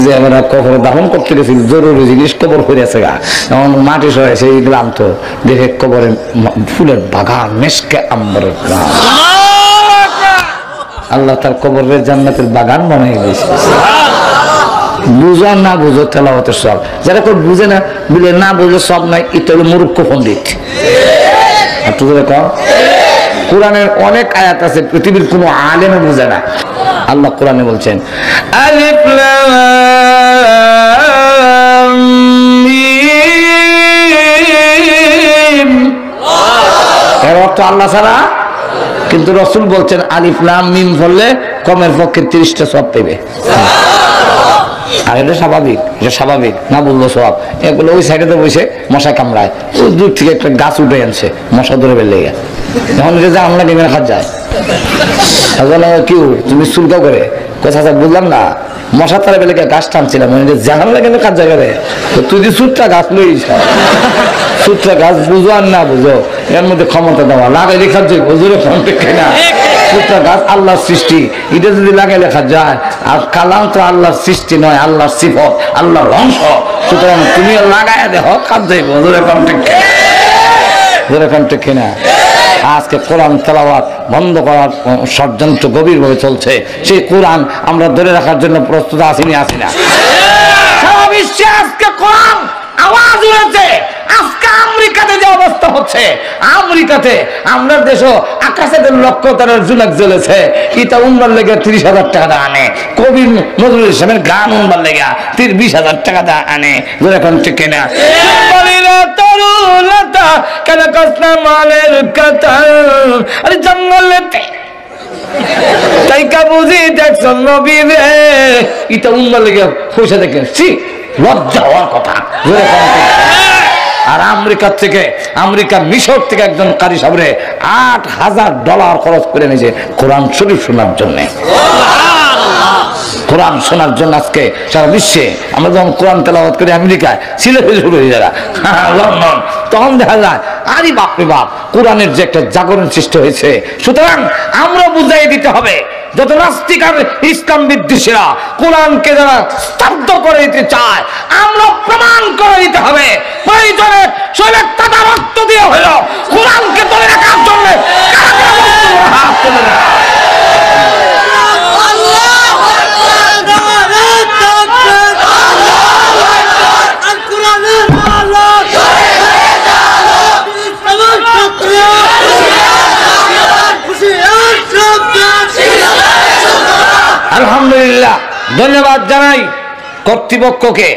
যে আমরা কবরে দাফন করতে গেছি, জরুরি জিনিস কবর হয়ে আছে গা, এমন মাটি সরে সেই গ্রাম তো দেখে কবরে ফুলের বাগান, মেশকে আম্বরের গ্রাম। আল্লাহ তার কবরের জান্নাতের বাগান বানাই দিয়েছে। বুঝো না বুঝো তেলাওয়াতের সব, যারা কেউ বুঝে না, বুঝে না বুঝে সব নাই, এটা হলো মূর্খ পণ্ডিত। কোরআনের অনেক আয়াত আছে পৃথিবীর কোন আলেমে বুঝে না। আল্লাহ কোরআনে বলছেন আলিফ লাম মিম, এর অর্থ আল্লাহ ছাড়া, কিন্তু রাসূল বলছেন আলিফ লাম মিম পড়লে কমের পক্ষে 30টা সওয়াব পাবে। আর এটা স্বাভাবিক, এটা স্বাভাবিক না বললো সব। এগুলো ওই সাইডে বসে মশা কামড়ায়, ওই দূর থেকে একটা গাছ উঠে আনছে, মশা ধরে বেলে গেছে। এখন এটা যে আমরা ডিমের খাত যায়, কেউ তুমি চুলকা করে কথা বুঝলাম না, মশা তারা বেলে গাছ টানছিলাম, জানান লাগে কাজ জায়গায়, তুই যে সুটটা গাছ লইস, সুটটা গাছ বুঝো আর না বুঝো, এর মধ্যে ক্ষমতা দেওয়া লাগাই লেখা যায়, হুজুরে না সুটটা গাছ আল্লাহর সৃষ্টি, এটা যদি লাগাই লেখা যায়। আর কালাম তো আল্লাহর সৃষ্টি নয়, আল্লাহর সিফত, আল্লাহর অংশ, সুতরাং তুমি লাগাই দেখো কাজ যাইব। হুজুরে কন্ট্যাক্ট কিনা? আজকে কোরআন তেলাওয়াত বন্ধ করার ষড়যন্ত্র গভীরভাবে চলছে। সেই কোরআন আমরা ধরে রাখার জন্য প্রস্তুত আসিনি, আসি না। সারা বিশ্বে আজকে কোরআন আওয়াজ উঠেছে। আজকে আমেরিকাতে যে অবস্থা হচ্ছে, আমেরিকাতে আমরা দেশও আকাশে লক্ষ তারার জুলাক জ্বলেছে, এটা উনবার লেগে 30,000 টাকা দা আনে। কবি নজরুল ইসলামের গান উনবার লেগে 20,000 টাকা দা আনে। এখন ঠিক না? কেন কসনা মালের কথা আরে জঙ্গলেতে তাই কা বুঝি দেখছো নবী রে, এটা উনবার লেগে পয়সা দেখেন, লজ্জা হওয়ার কথা। আর আমেরিকা মিশর থেকে একজন কারি সাহেবরে $8,000 খরচ করে নিয়েছে কোরআন শরীফ শোনার জন্য। কোরআন শোনার জন্য আজকে সারা বিশ্বে আমরা যখন কোরআন তেলাওয়াত করি আমেরিকায় সিলেটে শুরু হয়ে যারা লন্ডন, তখন দেখা যায় আরে বাপরে বাপ কোরআনের যে একটা জাগরণ সৃষ্টি হয়েছে। সুতরাং আমরা বুঝাই দিতে হবে যত নাস্তিক আর ইসলাম বিদ্বেষীরা কোরআনকে যারা স্তব্ধ করে দিতে চায়, আমরা প্রমাণ করে দিতে হবে প্রয়োজনে শরীরে তাজা রক্ত দিয়ে হলো কোরআনকে ধরে রাখার জন্য হাত তুলে দেয়। আলহামদুলিল্লাহ, ধন্যবাদ জানাই কর্তৃপক্ষকে।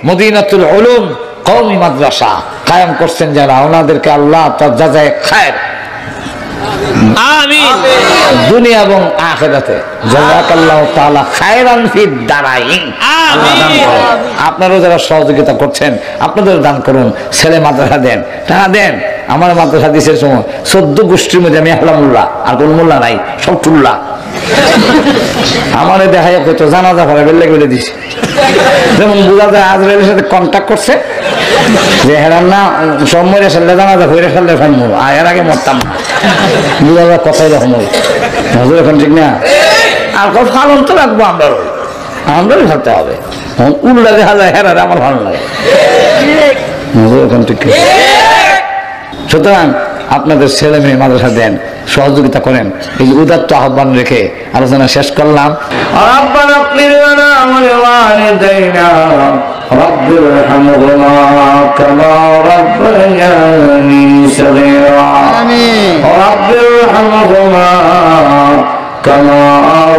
মদিনাতুল উলুম কওমি মাদ্রাসা কায়েম করছেন যারা, ওনাদেরকে আল্লাহ তার জাযায়ে খায়ের আমিন দুনিয়া এবং আখিরাতে জাযাকাল্লাহু তাআলা খায়রান ফিদ দারাইন আমিন। আপনারাও যারা সহযোগিতা করছেন আপনাদের দান করুন, ছেলে মাদ্রাসা দেন, টাকা দেন। আমার মাদ্রাসা দিছে সময় 14 গোষ্ঠীর মধ্যে আমি আহলামুল্লাহ, আর কোন মোল্লা নাই, সব টুল্লা। আমারে দেখাই তো জানাজা পড়ে বেলে বেলে দিছে, যেমন বোঝা যায় আজরাইলের সাথে কন্ট্যাক্ট করছে যে হেরান না সব মরে ফেললে জানাজা হয়ে ফেললে ফেলবো, এর আগে মরতাম না। বোঝা যায় কথাই রকম হজুর এখন ঠিক না। আর কত পালন তো রাখবো আমরাই ভাবতে হবে। উল্লা দেখা যায় হেরারে আমার ভালো লাগে। এখন ঠিক। সুতরাং আপনাদের ছেলে মেয়ে মাদ্রাসা দেন, সহযোগিতা করেন। এই উদাত্ত আহ্বান রেখে আলোচনা শেষ করলাম। রব্বানা ইগফির লানা ওয়া লিওয়ালিদাইনা রাব্বিরহামহুমা কামা রাব্বায়ানি সগীরা আমিন রাব্বিরহামহুমা কামা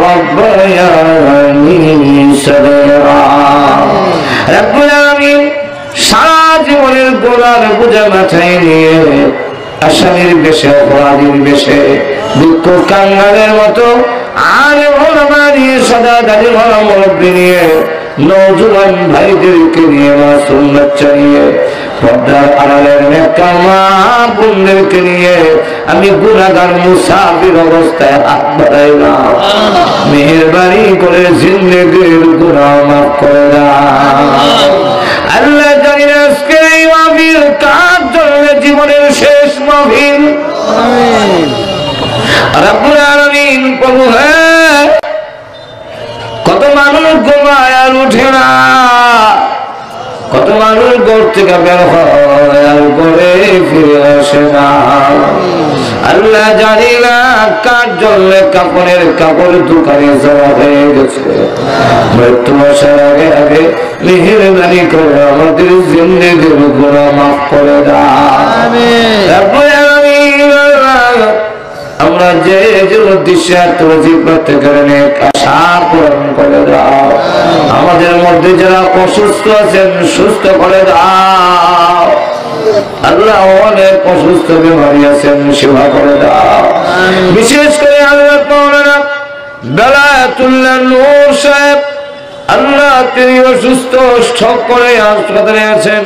রাব্বায়ানি সগীরা। রব্বুল আলামিন সারা জীবনের গোলার বোঝা মাথায় নিয়ে আসামির বেশে অপরাধীর বেশে দুঃখ কাঙ্গালের মতো আর ওলামা নিয়ে সদা দাদি ওলা মুরব্বী নিয়ে নওজোয়ান ভাইদেরকে নিয়ে মাসুম বাচ্চা নিয়ে পর্দার আড়ালের নেকা মা বোনদেরকে নিয়ে আমি গুনাহগার মুসাফির অবস্থায় হাত বাড়াইলাম। মেহেরবানি করে জিন্দেগির গুনাহ মাফ করে দাও আল্লাহ। জানি না আজকে এই মাহফিল কার জন্য জীবনের শেষ মাহফিল। রব্বুল আলামিন প্রভু হে, কত মানুষ ঘুমায় আর উঠে না, কত মানুষ ঘর থেকে বের হয় আর ঘরে ফিরে আসে না। আল্লাহ জানি না কার জন্য কাপড়ের কাপড় দোকানে জমা হয়ে গেছে। মৃত্যু আসার আগে আগে মেহেরবানি করে আমাদের জিন্দেগির গুনাহ মাফ করে দাও। আমরা যে যে উদ্দেশ্যে তৌফিক করতে কারণে আশা পূরণ করে দাও। আমাদের মধ্যে যারা অসুস্থ আছেন সুস্থ করে দাও আল্লাহ। অনেক অসুস্থ বিমারী আছেন সেবা করে দাও। বিশেষ করে আল্লাহ মাওলানা বেলায়েতুল্লাহ নূর সাহেব, আল্লাহ তিনি অসুস্থ, স্ট্রোক করে হাসপাতালে আছেন।